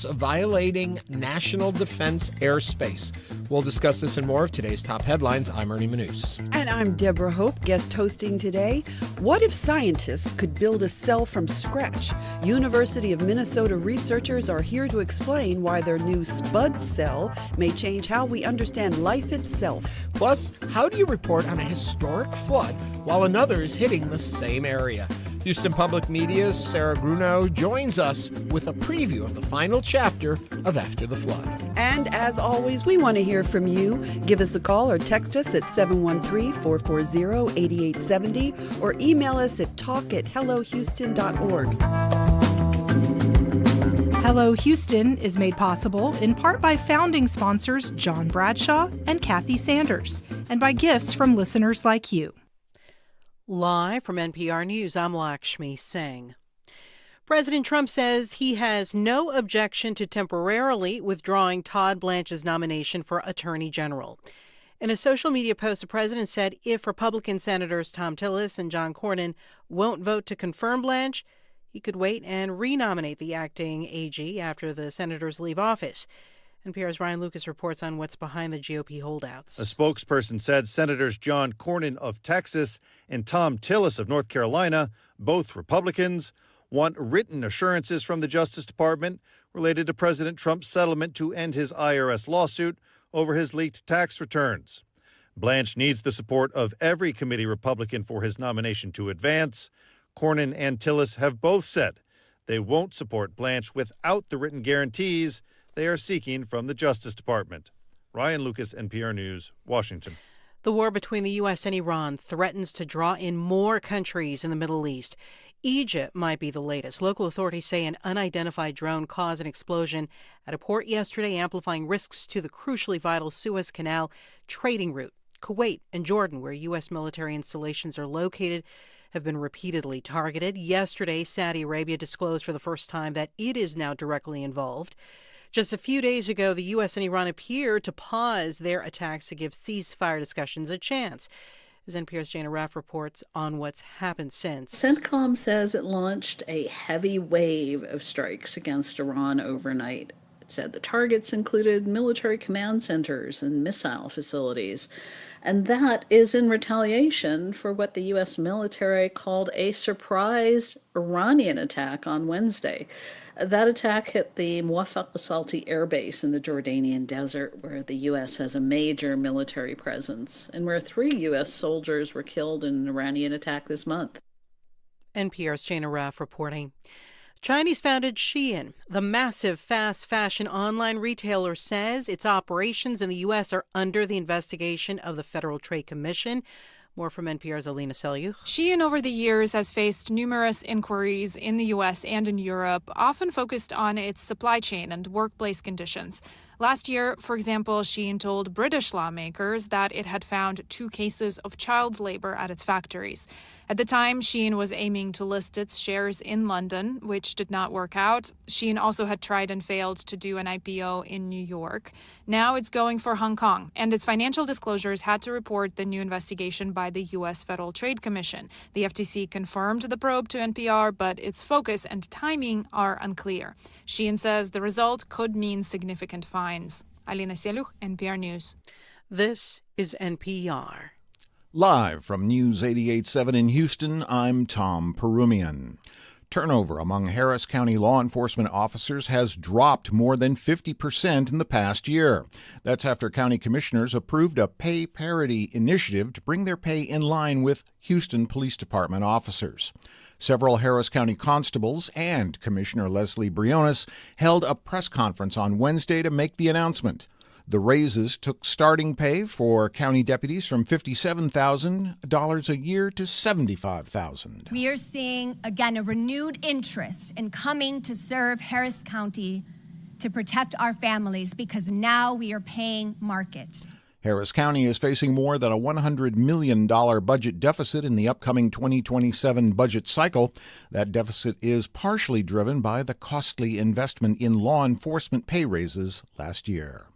violating national defense airspace. We'll discuss this and more of today's top headlines. I'm Ernie Manouse. And I'm Deborah Hope, guest hosting today. What if scientists could build a cell from scratch? University of Minnesota researchers are here to explain why their new spud cell may change how we understand life itself. Plus, how do you report on a historic flood while another is hitting the same area? Houston Public Media's Sarah Grunow joins us with a preview of the final chapter of After the Flood. And as always, we want to hear from you. Give us a call or text us at 713-440-8870 or email us at talk@hellohouston.org. Hello Houston is made possible in part by founding sponsors John Bradshaw and Kathy Sanders, and by gifts from listeners like you. Live from NPR News, I'm Lakshmi Singh. President Trump says he has no objection to temporarily withdrawing Todd Blanche's nomination for Attorney General. In a social media post, the president said if Republican Senators Thom Tillis and John Cornyn won't vote to confirm Blanche, he could wait and renominate the acting AG after the senators leave office. NPR's Ryan Lucas reports on what's behind the GOP holdouts. A spokesperson said Senators John Cornyn of Texas and Thom Tillis of North Carolina, both Republicans, want written assurances from the Justice Department related to President Trump's settlement to end his IRS lawsuit over his leaked tax returns. Blanche needs the support of every committee Republican for his nomination to advance. Cornyn and Tillis have both said they won't support Blanche without the written guarantees they are seeking from the Justice Department. Ryan Lucas, NPR News, Washington. The war between the U.S. and Iran threatens to draw in more countries in the Middle East. Egypt might be the latest. Local authorities say an unidentified drone caused an explosion at a port yesterday, amplifying risks to the crucially vital Suez Canal trading route. Kuwait and Jordan, where U.S. military installations are located, have been repeatedly targeted. Yesterday, Saudi Arabia disclosed for the first time that it is now directly involved. Just a few days ago, the U.S. and Iran appeared to pause their attacks to give ceasefire discussions a chance. As NPR's Jana Raff reports on what's happened since. CENTCOM says it launched a heavy wave of strikes against Iran overnight. It said the targets included military command centers and missile facilities. And that is in retaliation for what the U.S. military called a surprise Iranian attack on Wednesday. That attack hit the Muwaffaq al-Salti air base in the Jordanian desert, where the U.S. has a major military presence, and where 3 U.S. soldiers were killed in an Iranian attack this month. NPR's Jana Raff reporting. Chinese-founded Shein, the massive fast fashion online retailer, says its operations in the U.S. are under the investigation of the Federal Trade Commission. More from NPR's Alina Selyukh. Shein over the years has faced numerous inquiries in the U.S. and in Europe, often focused on its supply chain and workplace conditions. Last year, for example, Shein told British lawmakers that it had found 2 cases of child labor at its factories. At the time, Shein was aiming to list its shares in London, which did not work out. Shein also had tried and failed to do an IPO in New York. Now it's going for Hong Kong, and its financial disclosures had to report the new investigation by the U.S. Federal Trade Commission. The FTC confirmed the probe to NPR, but its focus and timing are unclear. Shein says the result could mean significant fines. Alina Selyukh, NPR News. This is NPR. Live from News 88.7 in Houston, I'm Tom Perumian. Turnover among Harris County law enforcement officers has dropped more than 50% in the past year. That's after county commissioners approved a pay parity initiative to bring their pay in line with Houston Police Department officers. Several Harris County constables and Commissioner Leslie Briones held a press conference on Wednesday to make the announcement. The raises took starting pay for county deputies from $57,000 a year to $75,000. We are seeing, again, a renewed interest in coming to serve Harris County to protect our families because now we are paying market. Harris County is facing more than a $100 million budget deficit in the upcoming 2027 budget cycle. That deficit is partially driven by the costly investment in law enforcement pay raises last year.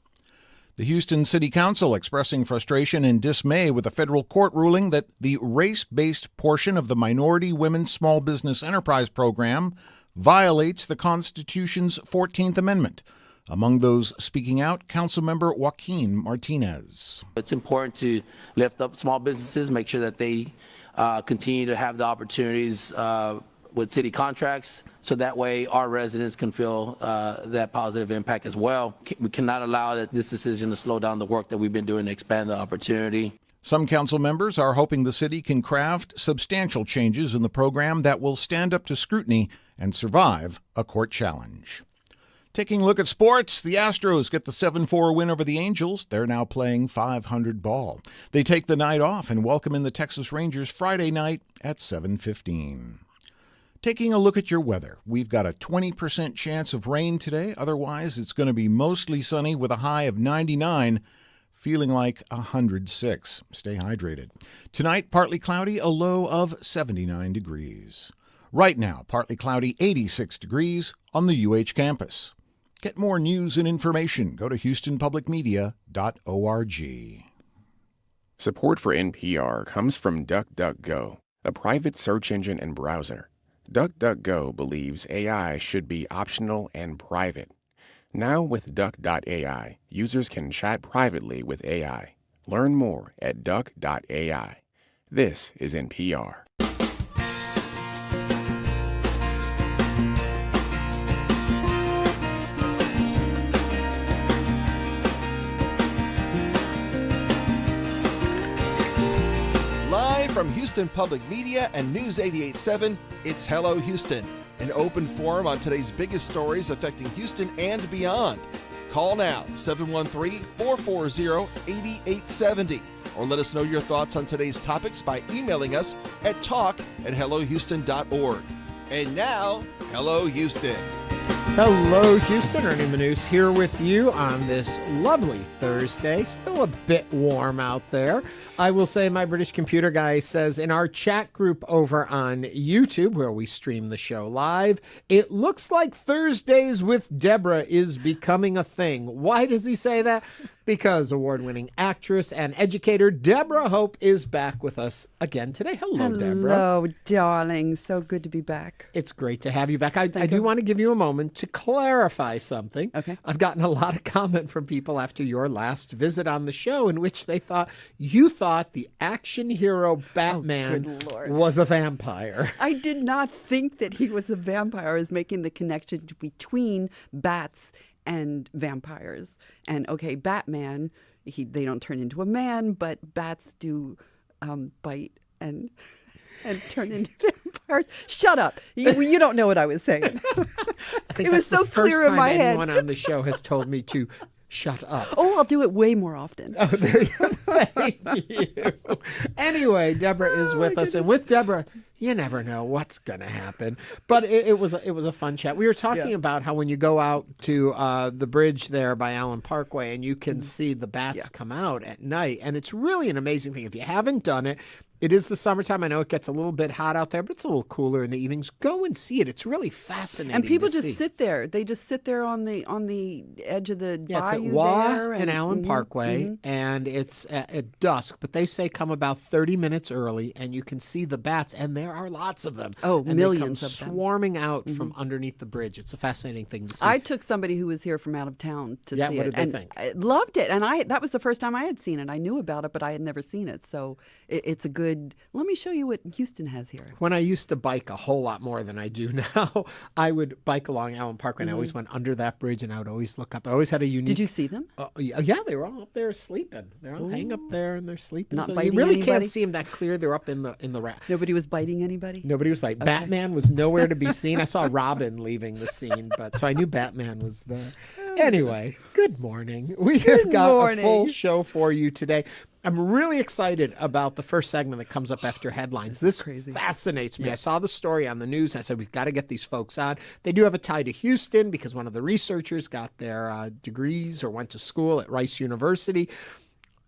The Houston City Council expressing frustration and dismay with a federal court ruling that the race-based portion of the Minority Women Small Business Enterprise Program violates the Constitution's 14th Amendment. Among those speaking out, Councilmember Joaquin Martinez. It's important to lift up small businesses, make sure that they continue to have the opportunities with city contracts, so that way our residents can feel that positive impact as well. We cannot allow this decision to slow down the work that we've been doing to expand the opportunity. Some council members are hoping the city can craft substantial changes in the program that will stand up to scrutiny and survive a court challenge. Taking a look at sports, the Astros get the 7-4 win over the Angels. They're now playing .500 ball. They take the night off and welcome in the Texas Rangers Friday night at 7:15. Taking a look at your weather, we've got a 20% chance of rain today. Otherwise, it's going to be mostly sunny with a high of 99, feeling like 106. Stay hydrated. Tonight, partly cloudy, a low of 79 degrees. Right now, partly cloudy, 86 degrees on the UH campus. Get more news and information. Go to HoustonPublicMedia.org. Support for NPR comes from DuckDuckGo, a private search engine and browser. DuckDuckGo believes AI should be optional and private. Now with Duck.ai, users can chat privately with AI. Learn more at Duck.ai. This is NPR. From Houston Public Media and News 88.7, it's Hello Houston, an open forum on today's biggest stories affecting Houston and beyond. Call now, 713-440-8870, or let us know your thoughts on today's topics by emailing us at talk@hellohouston.org. And now, Hello Houston. Hello, Houston. Ernie Manouse here with you on this lovely Thursday. Still a bit warm out there. I will say my British computer guy says in our chat group over on YouTube, where we stream the show live, it looks like Thursdays with Deborah is becoming a thing. Why does he say that? Because award-winning actress and educator Deborah Hope is back with us again today. Hello, Deborah. Hello, darling. So good to be back. It's great to have you back. I do want to give you a moment to clarify something. Okay. I've gotten a lot of comment from people after your last visit on the show in which they thought you thought the action hero Batman was a vampire. I did not think that he was a vampire. I was making the connection between bats and vampires. And okay, Batman, they don't turn into a man, but bats do bite and turn into vampires. Shut up. You don't know what I was saying. I think it was so clear in my head. Anyone on the show has told me to shut up. Oh, I'll do it way more often. Oh, there you go. Thank you. Anyway, Deborah is with us. And with Deborah, you never know what's going to happen. But it was a fun chat. We were talking about how when you go out to the bridge there by Allen Parkway and you can see the bats come out at night. And it's really an amazing thing. If you haven't done it, it is the summertime. I know it gets a little bit hot out there, but it's a little cooler in the evenings. Go and see it. It's really fascinating. And people just sit there. They just sit there on the edge of the bayou it's at Waugh there. and Allen Parkway, and it's at dusk. But they say come about 30 minutes early, and you can see the bats, and there are lots of them. Oh, and millions they come of them. Swarming out from underneath the bridge. It's a fascinating thing to see. I took somebody who was here from out of town to see it. What did they think? I loved it. And that was the first time I had seen it. I knew about it, but I had never seen it. So it's a good, let me show you what Houston has here. When I used to bike a whole lot more than I do now, I would bike along Allen Parkway, and I always went under that bridge, and I would always look up. I always had a unique... Did you see them? Yeah, they were all up there sleeping. They're all hanging up there, and they're sleeping. Not so biting you really anybody? can't see them that clear. They're up in the rack. Nobody was biting anybody? Nobody was biting. Okay. Batman was nowhere to be seen. I saw Robin leaving the scene, so I knew Batman was there. Anyway, good morning. We have got a full show for you today. I'm really excited about the first segment that comes up after headlines. This fascinates me. I saw the story on the news. I said, we've got to get these folks on. They do have a tie to Houston because one of the researchers got their degrees or went to school at Rice University.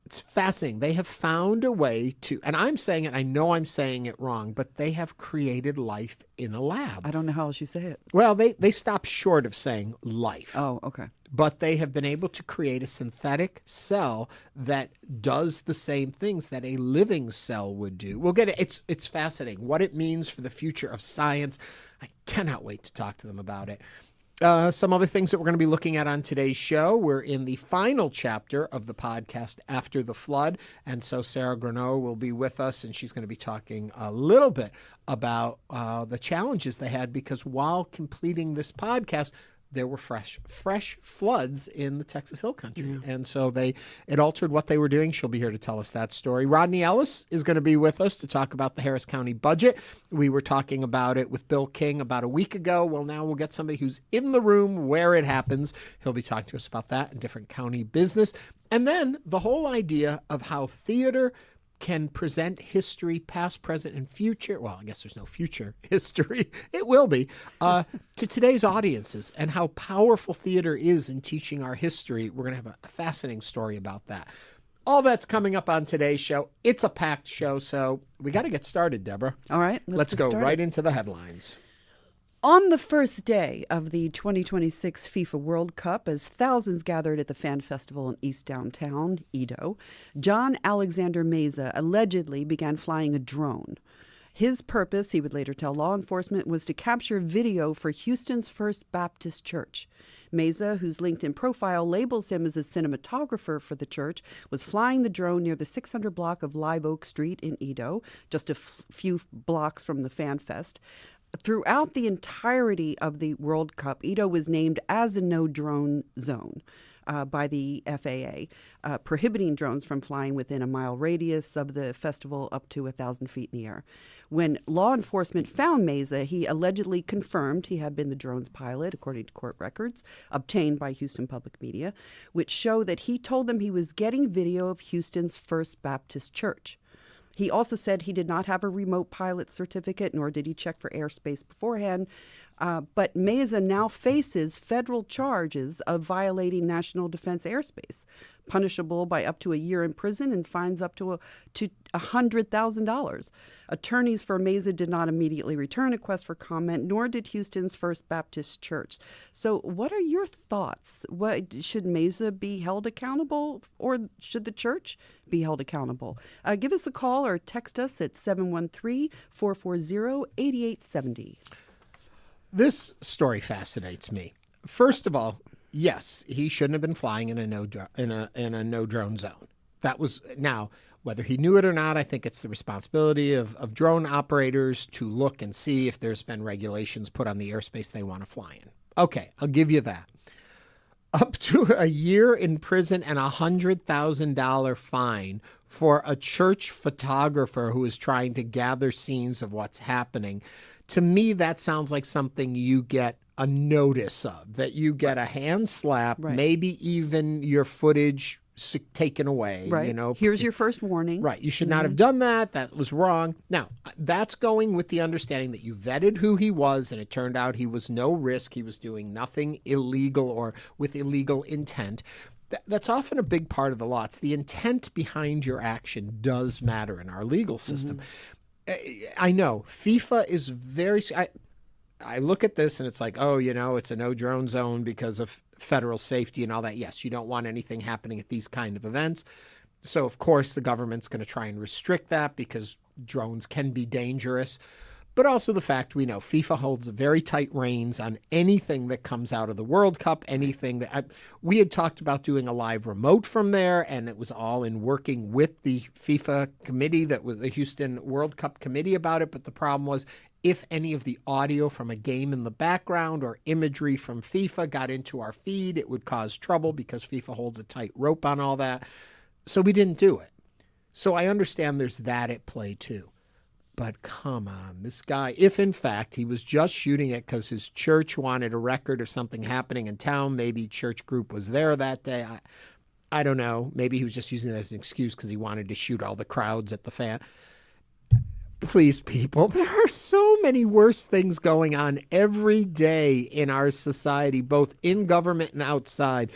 It's fascinating. They have found a way to, and I'm saying it, I know I'm saying it wrong, but they have created life in a lab. I don't know how else you say it. Well, they stop short of saying life. Oh, okay. But they have been able to create a synthetic cell that does the same things that a living cell would do. We'll get it. It's fascinating. What it means for the future of science. I cannot wait to talk to them about it. Some other things that we're going to be looking at on today's show. We're in the final chapter of the podcast After the Flood. And so Sarah Greneau will be with us, and she's going to be talking a little bit about the challenges they had, because while completing this podcast, there were fresh floods in the Texas Hill Country. And so it altered what they were doing. She'll be here to tell us that story. Rodney Ellis is going to be with us to talk about the Harris County budget. We were talking about it with Bill King about a week ago. Well, now we'll get somebody who's in the room where it happens. He'll be talking to us about that and different county business. And then the whole idea of how theater can present history, past, present, and future. Well, I guess there's no future history. It will be to today's audiences, and how powerful theater is in teaching our history. We're going to have a fascinating story about that. All that's coming up on today's show. It's a packed show, so we got to get started, Deborah. All right. Let's go right into the headlines. On the first day of the 2026 FIFA World Cup, as thousands gathered at the fan festival in East Downtown, Edo, John Alexander Meza allegedly began flying a drone. His purpose, he would later tell law enforcement, was to capture video for Houston's First Baptist Church. Meza, whose LinkedIn profile labels him as a cinematographer for the church, was flying the drone near the 600 block of Live Oak Street in Edo, just a few blocks from the Fan Fest. Throughout the entirety of the World Cup, Edo was named as a no-drone zone by the FAA, prohibiting drones from flying within a mile radius of the festival up to 1,000 feet in the air. When law enforcement found Meza, he allegedly confirmed he had been the drone's pilot, according to court records obtained by Houston Public Media, which show that he told them he was getting video of Houston's First Baptist Church. He also said he did not have a remote pilot certificate, nor did he check for airspace beforehand. But Meza now faces federal charges of violating national defense airspace, punishable by up to a year in prison and fines up to $100,000. Attorneys for Meza did not immediately return a request for comment, nor did Houston's First Baptist Church. So what are your thoughts? Should Meza be held accountable, or should the church be held accountable? Give us a call or text us at 713-440-8870. This story fascinates me. First of all, yes, he shouldn't have been flying in a no drone zone. That was, now, whether he knew it or not, I think it's the responsibility of drone operators to look and see if there's been regulations put on the airspace they want to fly in. Okay, I'll give you that. Up to a year in prison and $100,000 fine for a church photographer who is trying to gather scenes of what's happening. To me, that sounds like something you get a notice of, that you get a hand slap, maybe even your footage taken away. Right. You know, here's your first warning. Right. You should not have done that. That was wrong. Now, that's going with the understanding that you vetted who he was, and it turned out he was no risk. He was doing nothing illegal or with illegal intent. That's often a big part of the law. It's the intent behind your action does matter in our legal system. I know FIFA is very. I look at this and it's like, oh, you know, it's a no drone zone because of federal safety and all that. Yes, you don't want anything happening at these kind of events. So, of course, the government's going to try and restrict that because drones can be dangerous. But also the fact we know FIFA holds very tight reins on anything that comes out of the World Cup, anything that we had talked about doing a live remote from there, and it was all in working with the FIFA committee that was the Houston World Cup committee about it. But the problem was if any of the audio from a game in the background or imagery from FIFA got into our feed, it would cause trouble because FIFA holds a tight rope on all that. So we didn't do it. So I understand there's that at play too. But come on, this guy, if in fact he was just shooting it because his church wanted a record of something happening in town, maybe church group was there that day. I don't know. Maybe he was just using that as an excuse because he wanted to shoot all the crowds at the fan. Please, people, there are so many worse things going on every day in our society, both in government and outside.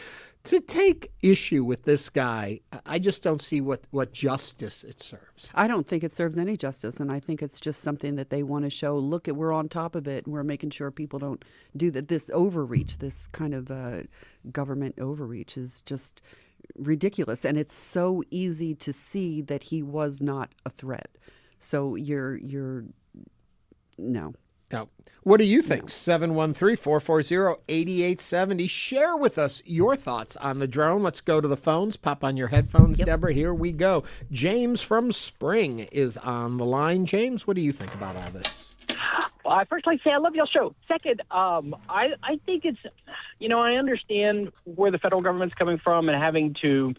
To take issue with this guy, I just don't see what justice it serves. I don't think it serves any justice, and I think it's just something that they want to show, look, we're on top of it, and we're making sure people don't do that. This overreach, this kind of government overreach is just ridiculous, and it's so easy to see that he was not a threat. So you're no. Now, what do you think? 713-440-8870. Share with us your thoughts on the drone. Let's go to the phones. Pop on your headphones, Deborah. Here we go. James from Spring is on the line. James, what do you think about all this? Well, I first like to say I love your show. Second, I think it's, I understand where the federal government's coming from and having to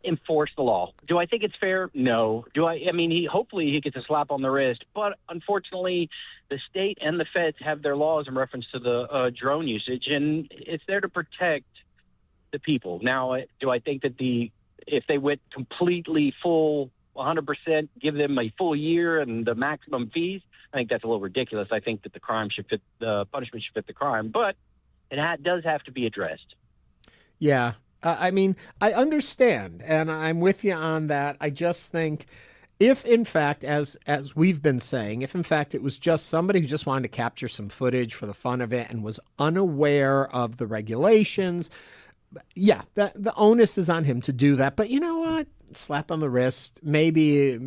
enforce the law. Do I think it's fair? No. Hopefully he gets a slap on the wrist, but unfortunately the state and the feds have their laws in reference to the drone usage, and it's there to protect the people. Now, do I think that if they went completely full 100%, give them a full year and the maximum fees, I think that's a little ridiculous. I think that the punishment should fit the crime, but it does have to be addressed. Yeah. I understand, and I'm with you on that. I just think if, in fact, as we've been saying, if, in fact, it was just somebody who just wanted to capture some footage for the fun of it and was unaware of the regulations, yeah, the onus is on him to do that. But you know what? Slap on the wrist, maybe,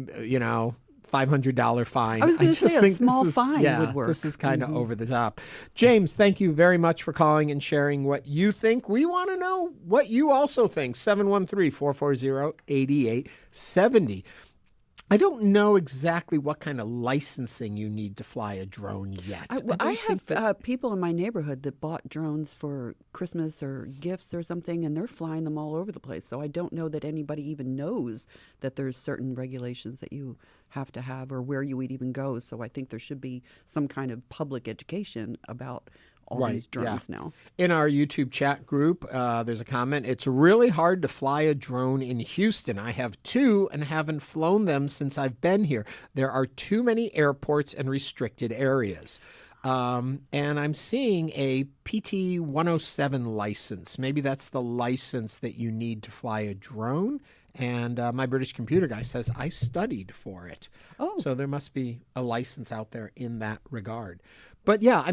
$500 fine. I was going to say a small fine would work. This is kind of over the top. James, thank you very much for calling and sharing what you think. We want to know what you also think. 713-440-8870. I don't know exactly what kind of licensing you need to fly a drone yet. I have people in my neighborhood that bought drones for Christmas or gifts or something, and they're flying them all over the place. So I don't know that anybody even knows that there's certain regulations that you have to have or where you would even go. So I think there should be some kind of public education about all these drones now. In our YouTube chat group, there's a comment. It's really hard to fly a drone in Houston. I have two and haven't flown them since I've been here. There are too many airports and restricted areas. And I'm seeing a PT 107 license. Maybe that's the license that you need to fly a drone. And my British computer guy says I studied for it. Oh. So there must be a license out there in that regard. But yeah,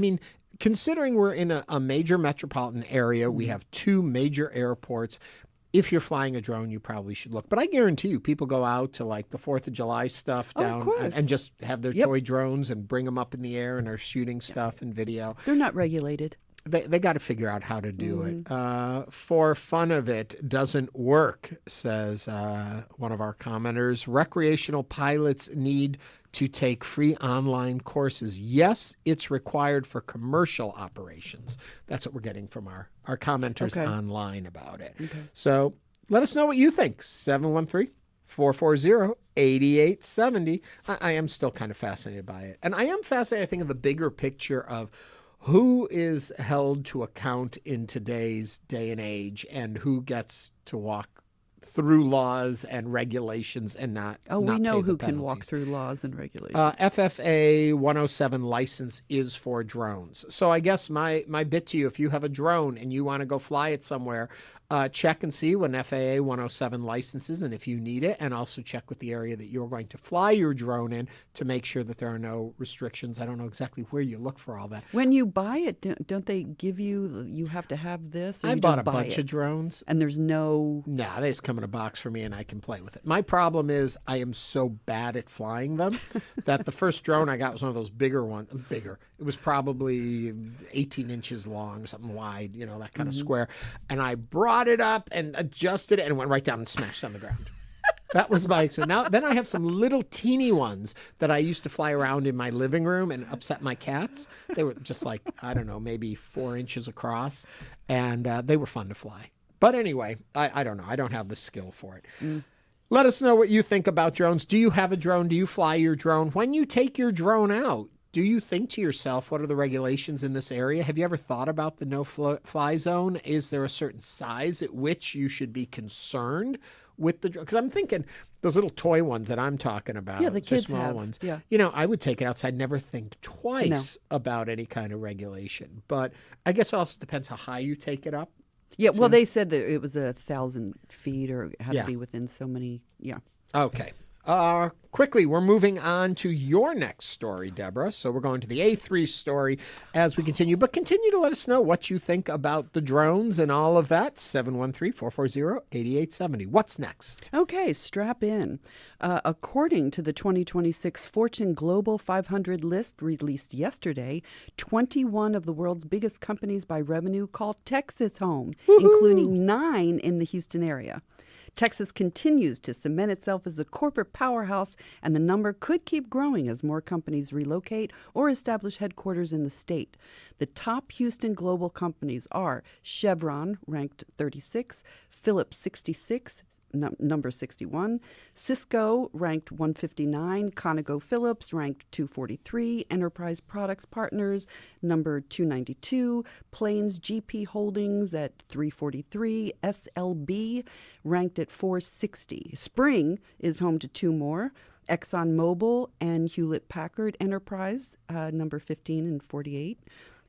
considering we're in a major metropolitan area, we have two major airports. If you're flying a drone, you probably should look. But I guarantee you, people go out to like the 4th of July stuff down and just have their toy drones and bring them up in the air and are shooting stuff and video. They're not regulated. They got to figure out how to do it. For fun of it doesn't work, says one of our commenters. Recreational pilots need to take free online courses. Yes, it's required for commercial operations. That's what we're getting from our commenters online about it. Okay. So let us know what you think. 713-440-8870. I am still kind of fascinated by it. And I am fascinated, I think, of the bigger picture of who is held to account in today's day and age and who gets to walk through laws and regulations and not we know pay the who can penalties. walk through laws and regulations. FFA 107 license is for drones. So I guess my bit to you, if you have a drone and you want to go fly it somewhere, check and see what an FAA 107 license is and if you need it, and also check with the area that you're going to fly your drone in to make sure that there are no restrictions. I don't know exactly where you look for all that. When you buy it, don't they give you have to have this? Or I you bought just a buy bunch it? of drones. And there's no... Nah, they just come in a box for me and I can play with it. My problem is I am so bad at flying them that the first drone I got was one of those bigger ones. Bigger. It was probably 18 inches long, something wide, that kind of square. And I brought it up and adjusted it and went right down and smashed on the ground. That was my experience. Then I have some little teeny ones that I used to fly around in my living room and upset my cats. They were just like, I don't know, maybe 4 inches across. And they were fun to fly. But anyway, I don't know. I don't have the skill for it. Let us know what you think about drones. Do you have a drone? Do you fly your drone? When you take your drone out, do you think to yourself, what are the regulations in this area? Have you ever thought about the no-fly zone? Is there a certain size at which you should be concerned with the drone? Because I'm thinking, those little toy ones that I'm talking about. Yeah, the kids small have. ones. Yeah. I would take it outside, never think twice about any kind of regulation. But I guess it also depends how high you take it up. Yeah, well, they said that it was 1,000 feet or it had Yeah. to be within so many. Yeah. Okay. Quickly, we're moving on to your next story, Deborah. So we're going to the A3 story as we continue. But continue to let us know what you think about the drones and all of that. 713-440-8870. What's next? Okay, strap in. According to the 2026 Fortune Global 500 list released yesterday, 21 of the world's biggest companies by revenue call Texas home, including 9 in the Houston area. Texas continues to cement itself as a corporate powerhouse, and the number could keep growing as more companies relocate or establish headquarters in the state. The top Houston global companies are Chevron, ranked 36, Philips 66, number 61, Cisco, ranked 159, ConocoPhillips, ranked 243, Enterprise Products Partners, number 292, Plains GP Holdings at 343, SLB, ranked at 460. Spring is home to 2 more, ExxonMobil and Hewlett-Packard Enterprise, number 15 and 48.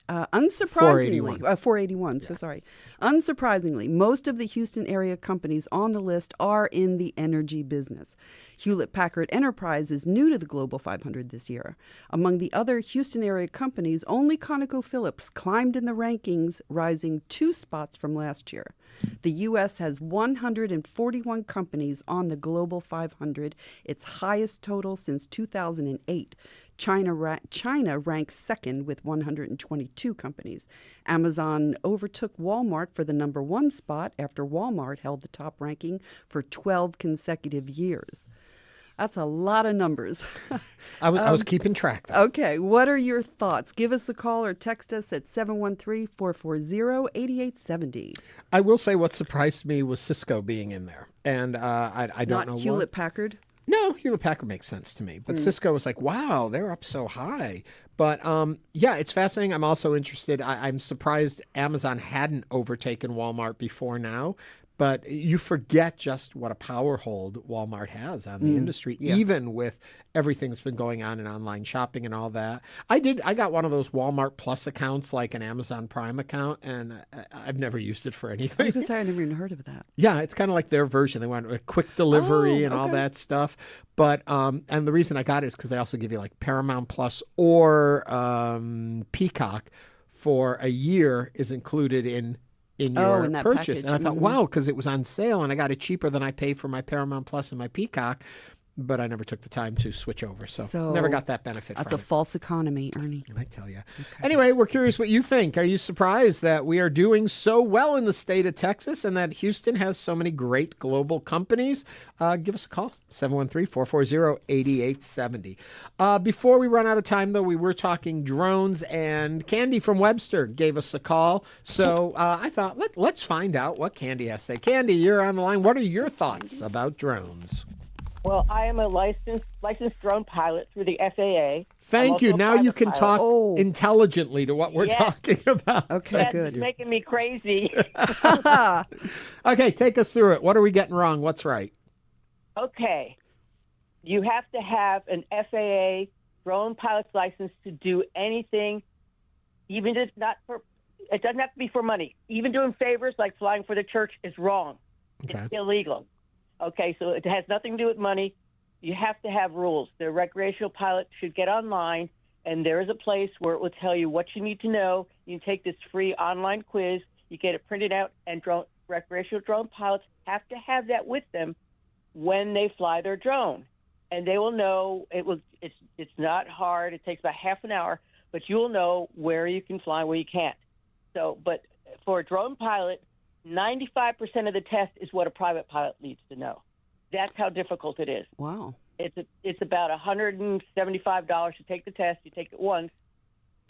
Unsurprisingly, 481. Yeah. So sorry. Unsurprisingly, most of the Houston area companies on the list are in the energy business. Hewlett-Packard Enterprise is new to the Global 500 this year. Among the other Houston area companies, only ConocoPhillips climbed in the rankings, rising 2 spots from last year. The U.S. has 141 companies on the Global 500, its highest total since 2008. China ranks second with 122 companies. Amazon overtook Walmart for the number 1 spot after Walmart held the top ranking for 12 consecutive years. That's a lot of numbers. I was keeping track, though. Okay, what are your thoughts? Give us a call or text us at 713-440-8870. I will say what surprised me was Cisco being in there. And I don't know Not Hewlett-Packard? No, Hewlett-Packard makes sense to me. But Cisco was like, wow, they're up so high. But yeah, it's fascinating. I'm also interested. I'm surprised Amazon hadn't overtaken Walmart before now. But you forget just what a power hold Walmart has on the industry, even with everything that's been going on in online shopping and all that. I got one of those Walmart Plus accounts, like an Amazon Prime account, and I've never used it for anything. I was going to say, I never even heard of that. Yeah, it's kind of like their version. They want a quick delivery and all that stuff. But and the reason I got it is because they also give you like Paramount Plus or Peacock for a year is included in your in that purchase. package. And I thought, wow, because it was on sale and I got it cheaper than I paid for my Paramount Plus and my Peacock. But I never took the time to switch over. So never got that benefit That's from a false economy, Ernie. I tell you. Okay. Anyway, we're curious what you think. Are you surprised that we are doing so well in the state of Texas and that Houston has so many great global companies? Give us a call, 713-440-8870. Before we run out of time, though, we were talking drones, and Candy from Webster gave us a call. So I thought, let's find out what Candy has to say. Candy, you're on the line. What are your thoughts about drones? Well, I am a licensed drone pilot through the FAA. Thank you. Now you can talk intelligently to what we're talking about. Okay, That's good. making me crazy. Okay, take us through it. What are we getting wrong? What's right? Okay. You have to have an FAA drone pilot's license to do anything, even if not for, it doesn't have to be for money. Even doing favors like flying for the church is wrong. Okay. It's illegal. Okay, so it has nothing to do with money. You have to have rules. The recreational pilot should get online, and there is a place where it will tell you what you need to know. You can take this free online quiz. You get it printed out, and recreational drone pilots have to have that with them when they fly their drone. And they will know it's not hard. It takes about half an hour, but you will know where you can fly and where you can't. So, but for a drone pilot, 95% of the test is what a private pilot needs to know. That's how difficult it is. Wow. It's about $175 to take the test. You take it once,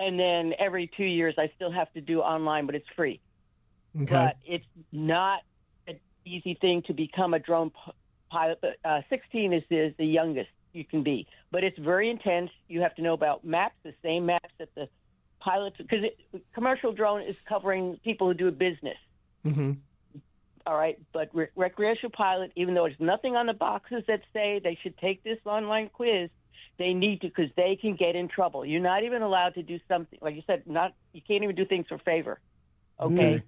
and then every 2 years I still have to do online, but it's free. Okay. But it's not an easy thing to become a drone pilot. But 16 is the youngest you can be. But it's very intense. You have to know about maps, the same maps that the pilots, because commercial drone is covering people who do a business. Mm-hmm. All right, but recreational pilot, even though there's nothing on the boxes that say they should take this online quiz, they need to, because they can get in trouble. You're not even allowed to do something, like you said, you can't even do things for favor. Okay?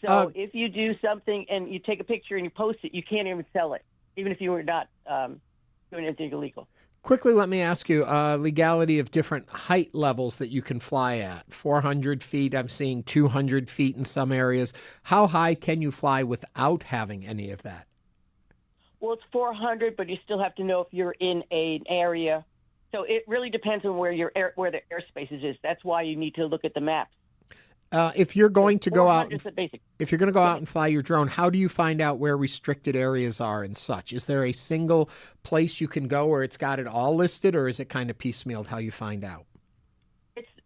So if you do something and you take a picture and you post it, you can't even sell it, even if you were not doing anything illegal. Quickly, let me ask you, legality of different height levels that you can fly at. 400 feet, I'm seeing 200 feet in some areas. How high can you fly without having any of that? Well, it's 400, but you still have to know if you're in an area. So it really depends on where where the airspace is. That's why you need to look at the maps. If you're going to go out, if you're going to go out and fly your drone, how do you find out where restricted areas are and such? Is there a single place you can go where it's got it all listed, or is it kind of piecemealed how you find out?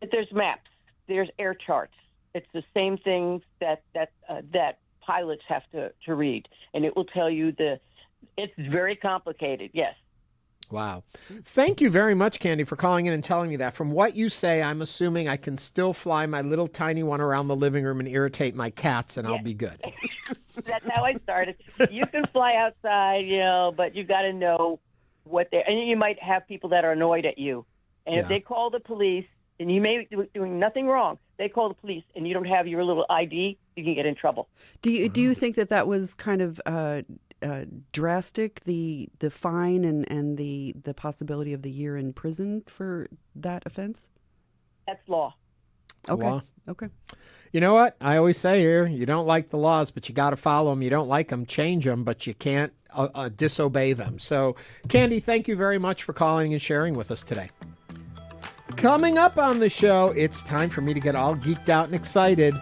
There's maps. There's air charts. It's the same things that pilots have to read, and it will tell you it's very complicated. Yes. Wow. Thank you very much, Candy, for calling in and telling me that. From what you say, I'm assuming I can still fly my little tiny one around the living room and irritate my cats, and I'll be good. That's how I started. You can fly outside, but you got to know what and you might have people that are annoyed at you. And if they call the police, and you may be doing nothing wrong, they call the police and you don't have your little ID, you can get in trouble. Do you think that was kind of drastic, the fine and the possibility of the year in prison for that offense? That's law. Law. Okay. You know what? I always say here, you don't like the laws, but you got to follow them. You don't like them, change them, but you can't disobey them. So, Candy, thank you very much for calling and sharing with us today. Coming up on the show, it's time for me to get all geeked out and excited.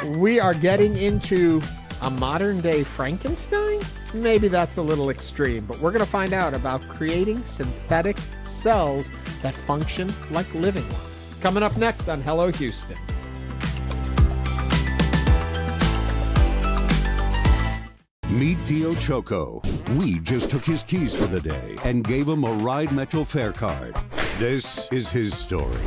We are getting into a modern-day Frankenstein? Maybe that's a little extreme, but we're going to find out about creating synthetic cells that function like living ones. Coming up next on Hello Houston. Meet Tio Choco. We just took his keys for the day and gave him a Ride Metro fare card. This is his story.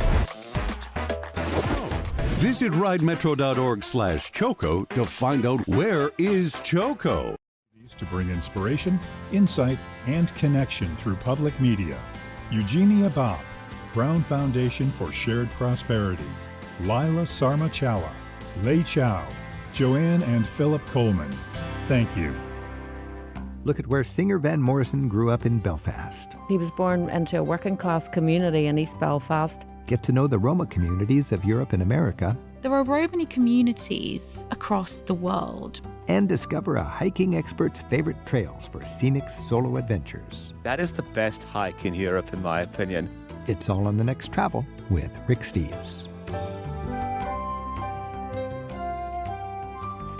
Visit ridemetro.org/Choco to find out where is Choco. To bring inspiration, insight, and connection through public media. Eugenia Bob, Brown Foundation for Shared Prosperity. Lila Sarmachala, Lei Chow, Joanne and Philip Coleman. Thank you. Look at where singer Van Morrison grew up in Belfast. He was born into a working-class community in East Belfast. Get to know the Roma communities of Europe and America. There are Romani communities across the world. And discover a hiking expert's favorite trails for scenic solo adventures. That is the best hike in Europe, in my opinion. It's all on The Next Travel with Rick Steves.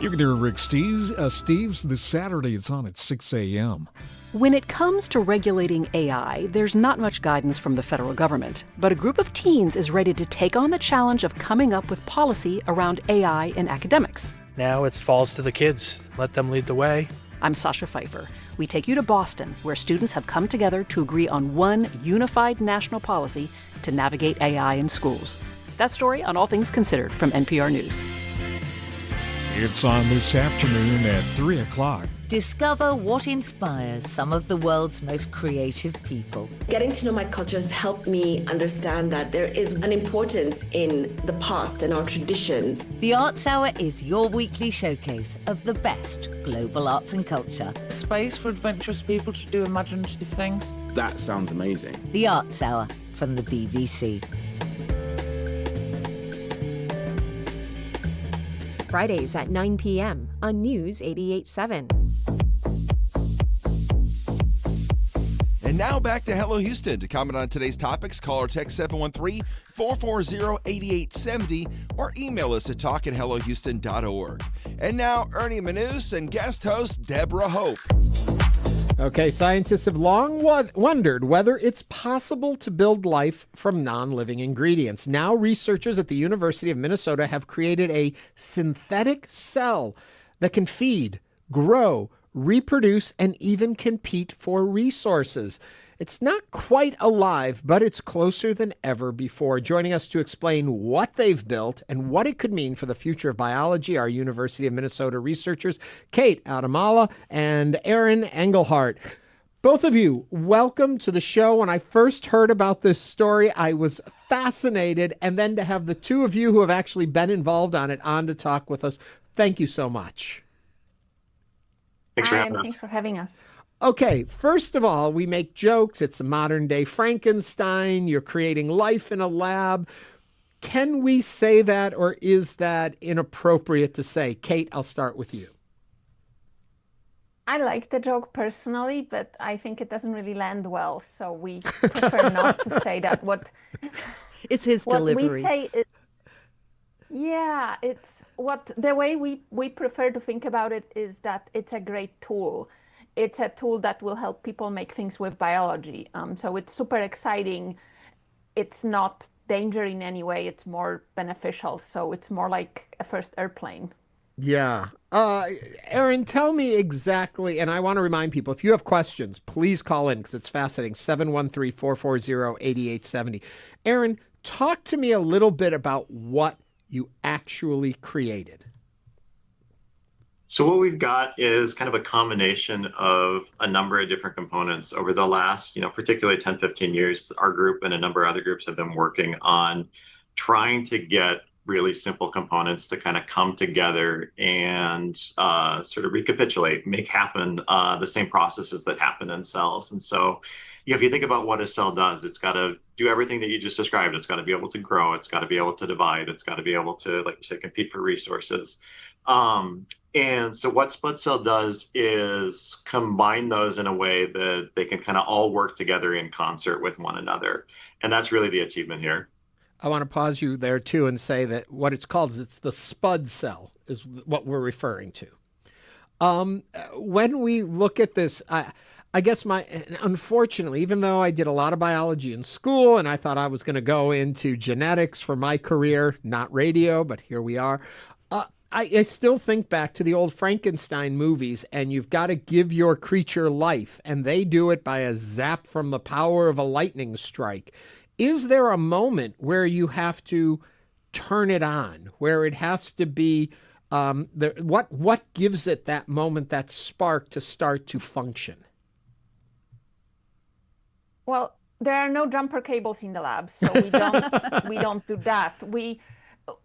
You can hear Rick Steves this Saturday. It's on at 6 a.m. When it comes to regulating AI, there's not much guidance from the federal government, but a group of teens is ready to take on the challenge of coming up with policy around AI in academics. Now it falls to the kids. Let them lead the way. I'm Sasha Pfeiffer. We take you to Boston, where students have come together to agree on one unified national policy to navigate AI in schools. That story on All Things Considered from NPR News. It's on this afternoon at 3 o'clock. Discover what inspires some of the world's most creative people. Getting to know my culture has helped me understand that there is an importance in the past and our traditions. The Arts Hour is your weekly showcase of the best global arts and culture. Space for adventurous people to do imaginative things. That sounds amazing. The Arts Hour from the BBC. Fridays at 9 p.m. on News 88.7. And now back to Hello Houston. To comment on today's topics, call or text 713-440-8870 or email us at talk@hellohouston.org. And now, Ernie Manouse and guest host Deborah Hope. Okay, scientists have long wondered whether it's possible to build life from non-living ingredients. Now, researchers at the University of Minnesota have created a synthetic cell that can feed, grow, reproduce, and even compete for resources. It's not quite alive, but it's closer than ever before. Joining us to explain what they've built and what it could mean for the future of biology are University of Minnesota researchers Kate Adamala and Aaron Engelhart. Both of you, welcome to the show. When I first heard about this story, I was fascinated. And then to have the two of you who have actually been involved on it on to talk with us, thank you so much. Thanks for having us. Okay, first of all, we make jokes. It's a modern day Frankenstein. You're creating life in a lab. Can we say that, or is that inappropriate to say? Kate, I'll start with you. I like the joke personally, but I think it doesn't really land well, so we prefer not to say that. It's his delivery. We say it's what the way we prefer to think about it is that it's a great tool. It's a tool that will help people make things with biology. So it's super exciting. It's not danger in any way. It's more beneficial. So it's more like a first airplane. Yeah. Aaron, tell me exactly, and I want to remind people, if you have questions, please call in because it's fascinating, 713-440-8870. Aaron, talk to me a little bit about what you actually created. So what we've got is kind of a combination of a number of different components. Over the last, particularly 10, 15 years, our group and a number of other groups have been working on trying to get really simple components to kind of come together and sort of recapitulate, make happen the same processes that happen in cells. And so, if you think about what a cell does, it's got to do everything that you just described. It's got to be able to grow. It's got to be able to divide. It's got to be able to, like you said, compete for resources. And so what split cell does is combine those in a way that they can kind of all work together in concert with one another. And that's really the achievement here. I want to pause you there, too, and say that what it's called is it's the spud cell is what we're referring to. When we look at this, I guess unfortunately, even though I did a lot of biology in school and I thought I was going to go into genetics for my career, not radio, but here we are. I still think back to the old Frankenstein movies, and you've got to give your creature life, and they do it by a zap from the power of a lightning strike. Is there a moment where you have to turn it on, where it has to be what gives it that moment, that spark to start to function? Well, there are no jumper cables in the lab, so we don't do that.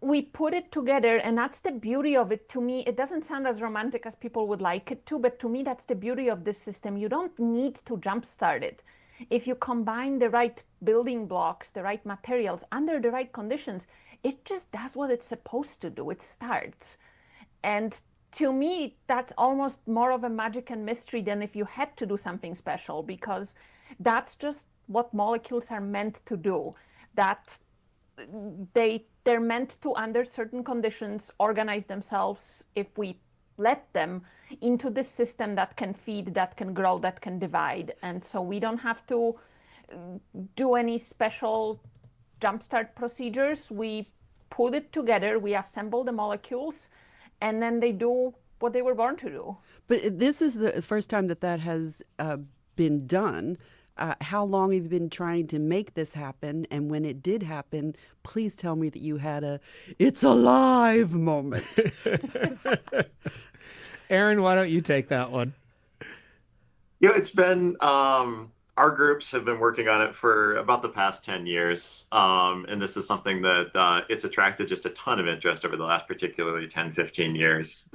We put it together, and that's the beauty of it. To me, it doesn't sound as romantic as people would like it to, but to me, that's the beauty of this system. You don't need to jumpstart it. If you combine the right building blocks, the right materials, under the right conditions, it just does what it's supposed to do. It starts. And to me, that's almost more of a magic and mystery than if you had to do something special, because that's just what molecules are meant to do. That they're meant to, under certain conditions, organize themselves, if we let them, into this system that can feed, that can grow, that can divide. And so we don't have to do any special jumpstart procedures. We put it together, we assemble the molecules, and then they do what they were born to do. But this is the first time that has been done. How long have you been trying to make this happen? And when it did happen, please tell me that you had it's alive moment. Aaron, why don't you take that one? It's been, our groups have been working on it for about the past 10 years. And this is something that it's attracted just a ton of interest over the last particularly 10, 15 years.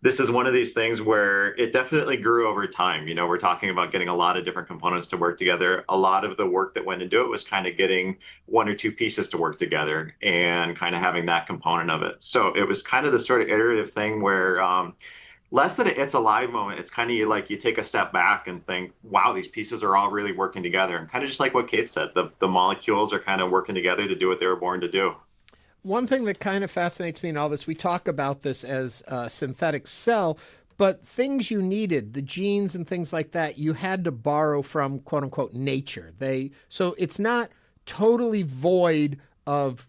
This is one of these things where it definitely grew over time. We're talking about getting a lot of different components to work together. A lot of the work that went into it was kind of getting one or two pieces to work together and kind of having that component of it. So it was kind of the sort of iterative thing where less than it's a live moment. It's kind of like you take a step back and think, wow, these pieces are all really working together. And kind of just like what Kate said, the molecules are kind of working together to do what they were born to do. One thing that kind of fascinates me in all this, we talk about this as a synthetic cell, but things you needed, the genes and things like that, you had to borrow from, quote unquote, nature. So it's not totally void of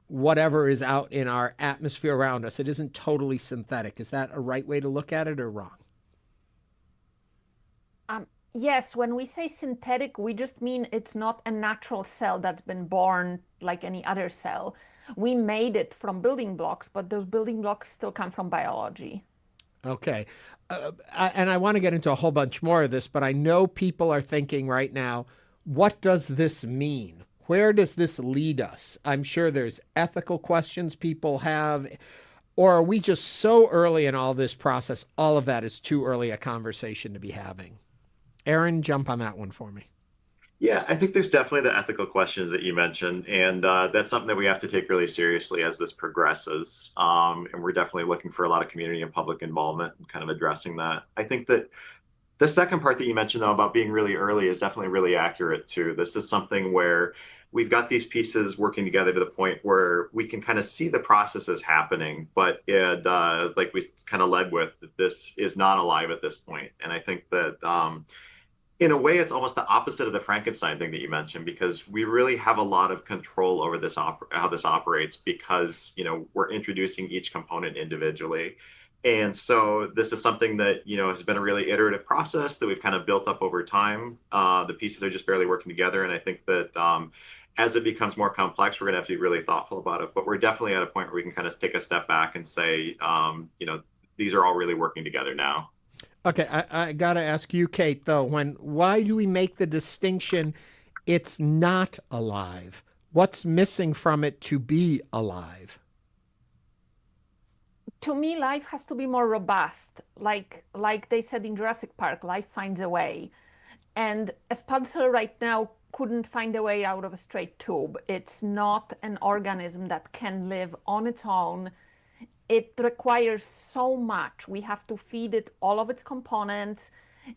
whatever is out in our atmosphere around us. It isn't totally synthetic. Is that a right way to look at it or wrong? Yes, when we say synthetic, we just mean it's not a natural cell that's been born like any other cell. We made it from building blocks, but those building blocks still come from biology. Okay. And I want to get into a whole bunch more of this, but I know people are thinking right now, what does this mean? Where does this lead us? I'm sure there's ethical questions people have. Or are we just so early in all this process, all of that is too early a conversation to be having? Aaron, jump on that one for me. Yeah, I think there's definitely the ethical questions that you mentioned, and that's something that we have to take really seriously as this progresses. And we're definitely looking for a lot of community and public involvement and kind of addressing that. I think that the second part that you mentioned, though, about being really early is definitely really accurate, too. This is something where we've got these pieces working together to the point where we can kind of see the processes happening, but like we kind of led with, this is not alive at this point. And I think that in a way, it's almost the opposite of the Frankenstein thing that you mentioned, because we really have a lot of control over this how this operates, because we're introducing each component individually. And so this is something that has been a really iterative process that we've kind of built up over time. The pieces are just barely working together, and I think that as it becomes more complex, we're going to have to be really thoughtful about it. But we're definitely at a point where we can kind of take a step back and say, these are all really working together now. Okay, I got to ask you, Kate, though, why do we make the distinction it's not alive? What's missing from it to be alive? To me, life has to be more robust. Like they said in Jurassic Park, life finds a way. And a spud cell right now couldn't find a way out of a straight tube. It's not an organism that can live on its own. It requires so much. We have to feed it all of its components.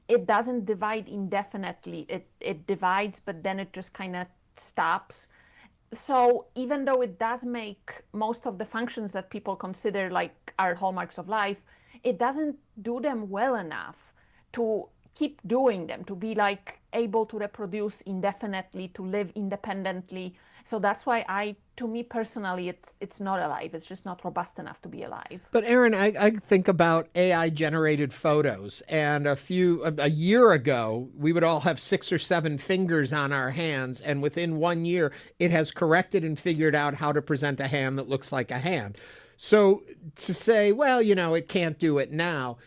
It doesn't divide indefinitely. It divides, but then it just kind of stops. So even though it does make most of the functions that people consider like are hallmarks of life, it doesn't do them well enough to keep doing them, to be like able to reproduce indefinitely, to live independently. So that's why to me personally, it's not alive. It's just not robust enough to be alive. But Aaron, I think about AI generated photos, and a year ago, we would all have 6 or 7 fingers on our hands. And within 1 year, it has corrected and figured out how to present a hand that looks like a hand. So to say, well, it can't do it now,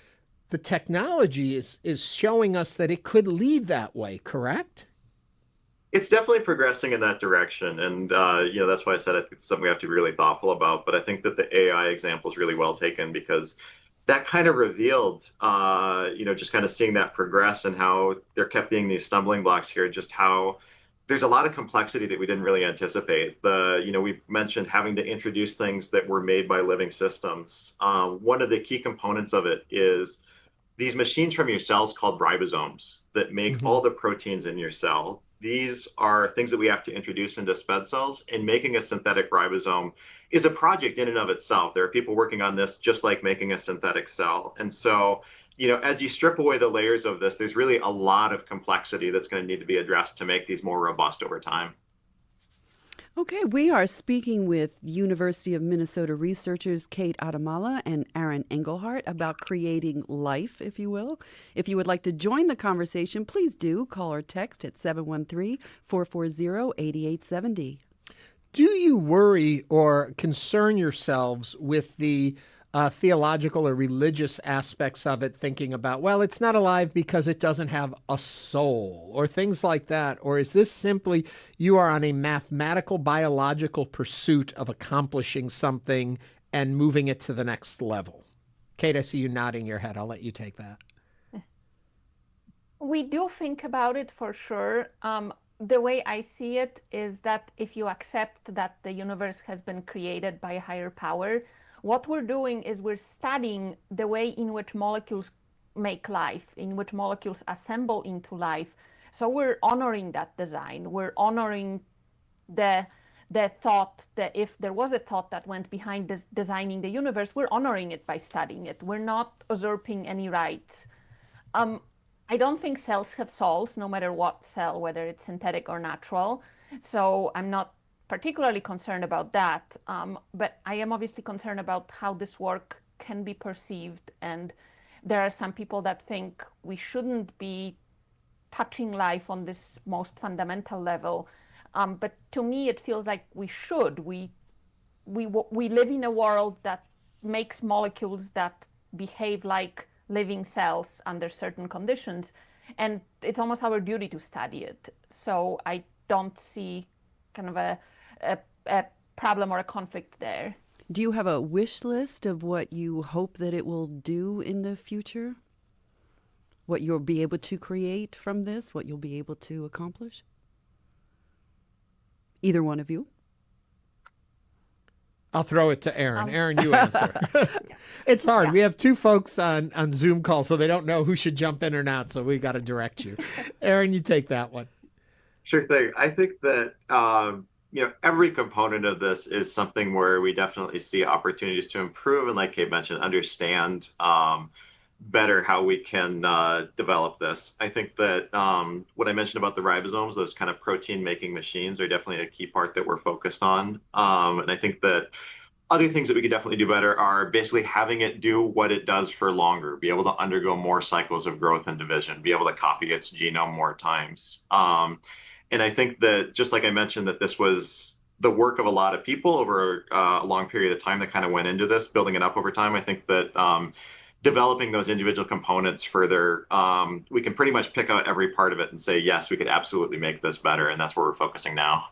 the technology is showing us that it could lead that way, correct? It's definitely progressing in that direction. And, that's why I said it's something we have to be really thoughtful about. But I think that the AI example is really well taken, because that kind of revealed, just kind of seeing that progress and how there kept being these stumbling blocks here, just how there's a lot of complexity that we didn't really anticipate. We mentioned having to introduce things that were made by living systems. One of the key components of it is these machines from your cells called ribosomes that make all the proteins in your cell. These are things that we have to introduce into sped cells, and making a synthetic ribosome is a project in and of itself. There are people working on this just like making a synthetic cell. And so, as you strip away the layers of this, there's really a lot of complexity that's going to need to be addressed to make these more robust over time. Okay, we are speaking with University of Minnesota researchers Kate Adamala and Aaron Engelhart about creating life, if you will. If you would like to join the conversation, please do call or text at 713-440-8870. Do you worry or concern yourselves with the theological or religious aspects of it, thinking about, well, it's not alive because it doesn't have a soul, or things like that? Or is this simply you are on a mathematical, biological pursuit of accomplishing something and moving it to the next level? Kate, I see you nodding your head. I'll let you take that. We do think about it for sure. The way I see it is that if you accept that the universe has been created by a higher power, what we're doing is we're studying the way in which molecules make life, in which molecules assemble into life. So we're honoring that design. We're honoring the thought, that if there was a thought that went behind this designing the universe, we're honoring it by studying it. We're not usurping any rights. I don't think cells have souls, no matter what cell, whether it's synthetic or natural. So I'm not particularly concerned about that, but I am obviously concerned about how this work can be perceived. And there are some people that think we shouldn't be touching life on this most fundamental level. But to me, it feels like we should. We live in a world that makes molecules that behave like living cells under certain conditions, and it's almost our duty to study it. So I don't see kind of a problem or a conflict there. Do you have a wish list of what you hope that it will do in the future? What you'll be able to create from this, what you'll be able to accomplish? Either one of you? I'll throw it to Aaron. Aaron, you answer. It's hard. We have two folks on Zoom call, so they don't know who should jump in or not, so we got to direct you. Aaron, you take that one. Sure thing. I think that every component of this is something where we definitely see opportunities to improve, and like Kate mentioned, understand better how we can develop this. I think that what I mentioned about the ribosomes, those kind of protein-making machines, are definitely a key part that we're focused on. And I think that other things that we could definitely do better are basically having it do what it does for longer, be able to undergo more cycles of growth and division, be able to copy its genome more times. And I think that, just like I mentioned, that this was the work of a lot of people over a long period of time that kind of went into this, building it up over time. I think that developing those individual components further, we can pretty much pick out every part of it and say, yes, we could absolutely make this better. And that's where we're focusing now.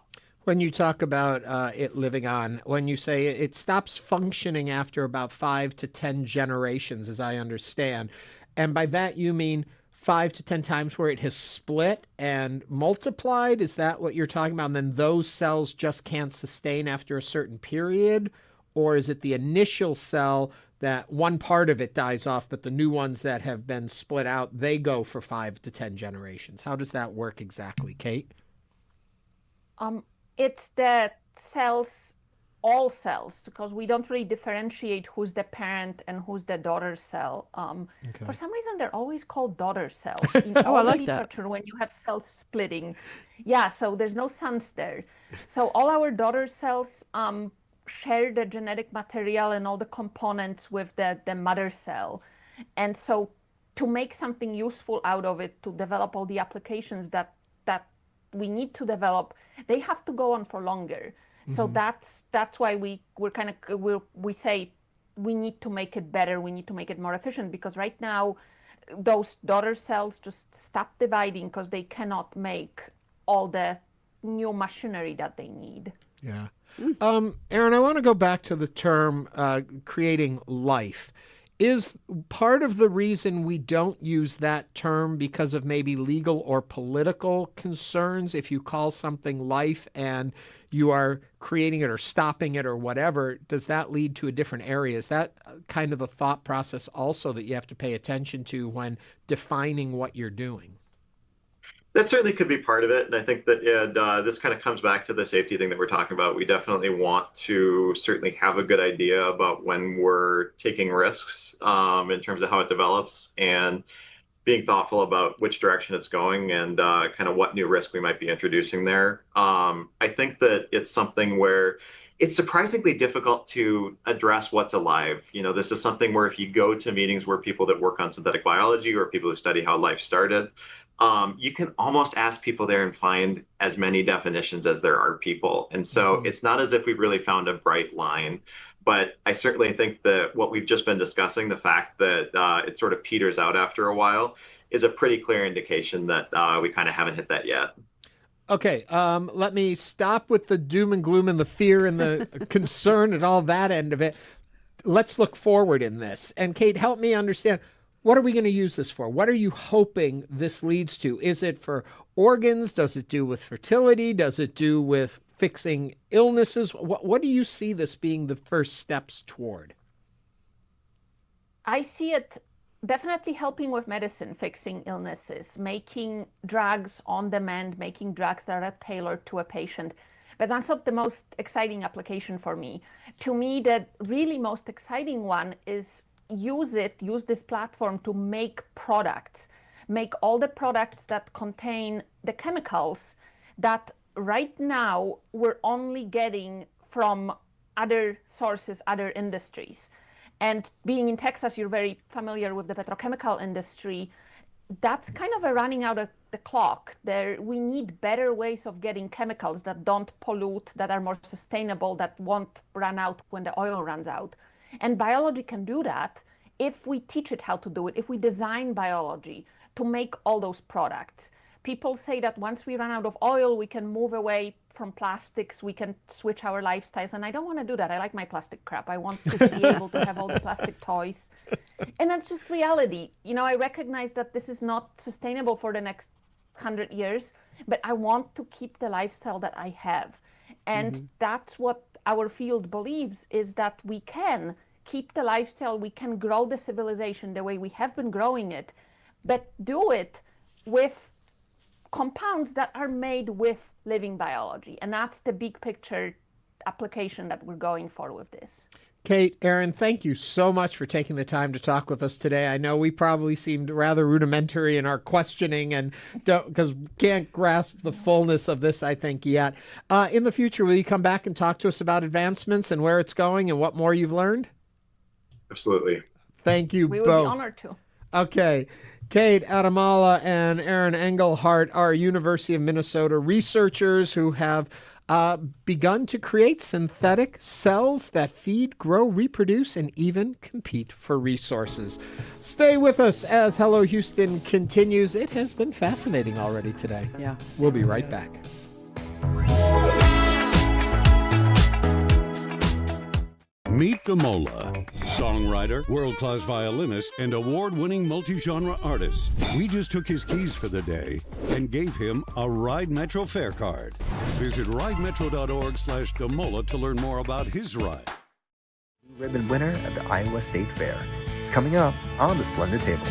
When you talk about it living on, when you say it stops functioning after about 5 to 10 generations, as I understand, and by that you mean 5 to 10 times where it has split and multiplied? Is that what you're talking about? And then those cells just can't sustain after a certain period? Or is it the initial cell that one part of it dies off, but the new ones that have been split out, they go for 5 to 10 generations? How does that work exactly, Kate? It's the cells, all cells, because we don't really differentiate who's the parent and who's the daughter cell. Okay. For some reason, they're always called daughter cells. In all I like the that. literature, when you have cells splitting. Yeah, so there's no sons there. So all our daughter cells share the genetic material and all the components with the mother cell. And so to make something useful out of it, to develop all the applications that we need to develop, they have to go on for longer. So that's why we say we need to make it better, we need to make it more efficient, because right now those daughter cells just stop dividing because they cannot make all the new machinery that they need. Yeah. Aaron, I want to go back to the term creating life. Is part of the reason we don't use that term because of maybe legal or political concerns? If you call something life and you are creating it or stopping it or whatever, does that lead to a different area? Is that kind of a thought process also that you have to pay attention to when defining what you're doing? That certainly could be part of it. And I think that this kind of comes back to the safety thing that we're talking about. We definitely want to certainly have a good idea about when we're taking risks in terms of how it develops, and being thoughtful about which direction it's going and kind of what new risk we might be introducing there. I think that it's something where it's surprisingly difficult to address what's alive. This is something where if you go to meetings where people that work on synthetic biology or people who study how life started, you can almost ask people there and find as many definitions as there are people. And so it's not as if we've really found a bright line, but I certainly think that what we've just been discussing, the fact that it sort of peters out after a while, is a pretty clear indication that we kind of haven't hit that yet. Okay, let me stop with the doom and gloom and the fear and the concern and all that end of it. Let's look forward in this. And Kate, help me understand. What are we going to use this for? What are you hoping this leads to? Is it for organs? Does it do with fertility? Does it do with fixing illnesses? What do you see this being the first steps toward? I see it definitely helping with medicine, fixing illnesses, making drugs on demand, making drugs that are tailored to a patient. But that's not the most exciting application for me. To me, the really most exciting one is use this platform to make products, make all the products that contain the chemicals that right now we're only getting from other sources, other industries. And being in Texas, you're very familiar with the petrochemical industry. that's kind of a running out of the clock. We need better ways of getting chemicals that don't pollute, that are more sustainable, that won't run out when the oil runs out. And biology can do that if we teach it how to do it, if we design biology to make all those products. People say that once we run out of oil, we can move away from plastics, we can switch our lifestyles. And I don't want to do that. I like my plastic crap. I want to be able to have all the plastic toys. And that's just reality. I recognize that this is not sustainable for the next 100 years, but I want to keep the lifestyle that I have. And that's what our field believes, is that we can keep the lifestyle, we can grow the civilization the way we have been growing it, but do it with compounds that are made with living biology. And that's the big picture application that we're going for with this. Kate, Aaron, thank you so much for taking the time to talk with us today. I know we probably seemed rather rudimentary in our questioning and because we can't grasp the fullness of this, I think, yet. In the future, will you come back and talk to us about advancements and where it's going and what more you've learned? Absolutely. Thank you both. We would be honored to. Okay. Kate, Adamala, and Aaron Engelhart are University of Minnesota researchers who have begun to create synthetic cells that feed, grow, reproduce, and even compete for resources. Stay with us as Hello Houston continues. It has been fascinating already today. Yeah. We'll be right back. Meet Adamala, songwriter, world-class violinist, and award-winning multi-genre artist. We just took his keys for the day and gave him a Ride Metro fare card. Visit ridemetro.org/Adamala to learn more about his ride. Ribbon winner at the Iowa State Fair. It's coming up on the Splendid Table.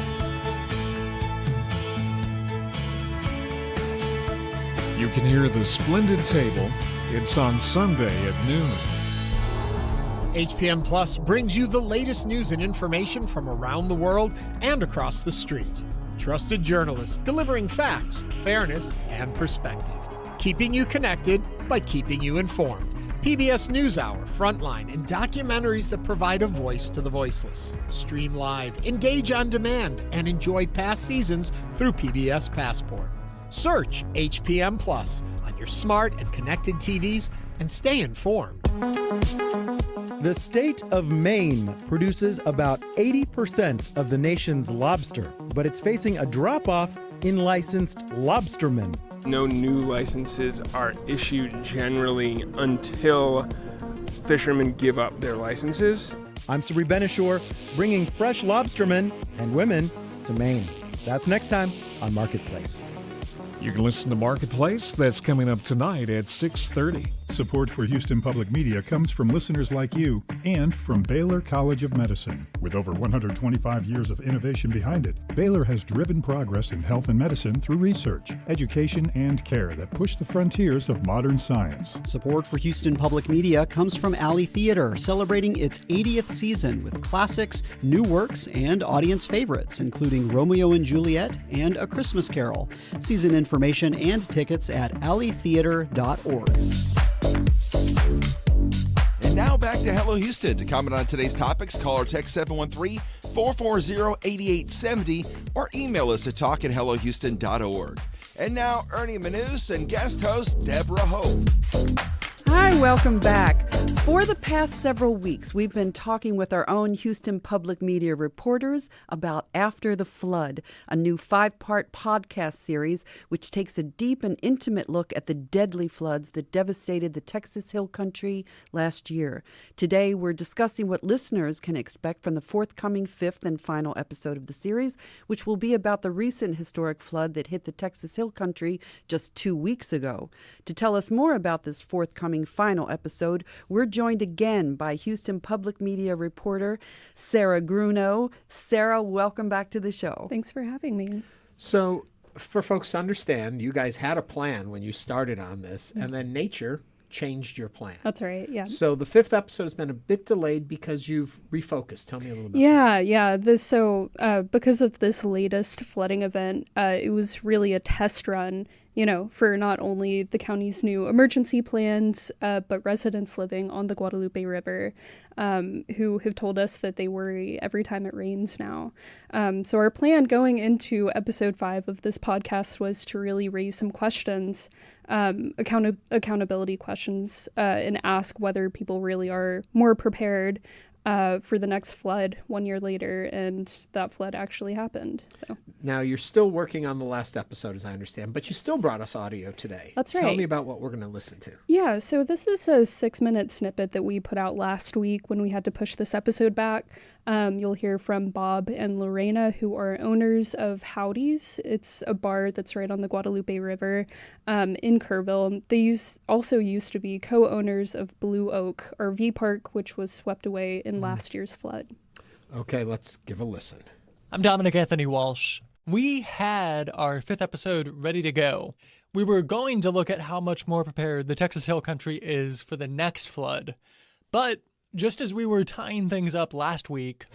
You can hear the Splendid Table. It's on Sunday at noon. HPM Plus brings you the latest news and information from around the world and across the street. Trusted journalists delivering facts, fairness, and perspective. Keeping you connected by keeping you informed. PBS NewsHour, Frontline, and documentaries that provide a voice to the voiceless. Stream live, engage on demand, and enjoy past seasons through PBS Passport. Search HPM Plus on your smart and connected TVs and stay informed. The state of Maine produces about 80% of the nation's lobster, but it's facing a drop-off in licensed lobstermen. No new licenses are issued generally until fishermen give up their licenses. I'm Sabri Benishore, bringing fresh lobstermen and women to Maine. That's next time on Marketplace. You can listen to Marketplace. That's coming up tonight at 6:30. Support for Houston Public Media comes from listeners like you and from Baylor College of Medicine. With over 125 years of innovation behind it, Baylor has driven progress in health and medicine through research, education, and care that push the frontiers of modern science. Support for Houston Public Media comes from Alley Theater, celebrating its 80th season with classics, new works, and audience favorites, including Romeo and Juliet and A Christmas Carol. Season information and tickets at alleytheater.org. And now back to Hello Houston. To comment on today's topics, call or text 713-440-8870 or email us at talk@hellohouston.org. And now Ernie Manouse and guest host Deborah Hope. Hi, welcome back. For the past several weeks, we've been talking with our own Houston Public Media reporters about After the Flood, a new 5-part podcast series which takes a deep and intimate look at the deadly floods that devastated the Texas Hill Country last year. Today, we're discussing what listeners can expect from the forthcoming 5th and final episode of the series, which will be about the recent historic flood that hit the Texas Hill Country just 2 weeks ago. To tell us more about this forthcoming final episode, we're joined again by Houston Public Media reporter Sarah Grunow. Sarah, welcome back to the show. Thanks for having me. So, for folks to understand, you guys had a plan when you started on this, and then nature changed your plan. That's right, yeah. So the 5th episode has been a bit delayed because you've refocused. Tell me a little bit. Yeah. Because of this latest flooding event, it was really a test run, for not only the county's new emergency plans, but residents living on the Guadalupe River, who have told us that they worry every time it rains now. So our plan going into episode 5 of this podcast was to really raise some questions, accountability questions, and ask whether people really are more prepared for the next flood 1 year later, and that flood actually happened. So now you're still working on the last episode, as I understand, but you still brought us audio today. That's right. Tell me about what we're going to listen to. Yeah, so this is a 6-minute snippet that we put out last week when we had to push this episode back. You'll hear from Bob and Lorena, who are owners of Howdy's. It's a bar that's right on the Guadalupe River in Kerrville. They also used to be co-owners of Blue Oak RV Park, which was swept away in last year's flood. Okay, let's give a listen. I'm Dominic Anthony Walsh. We had our 5th episode ready to go. We were going to look at how much more prepared the Texas Hill Country is for the next flood. But just as we were tying things up last week,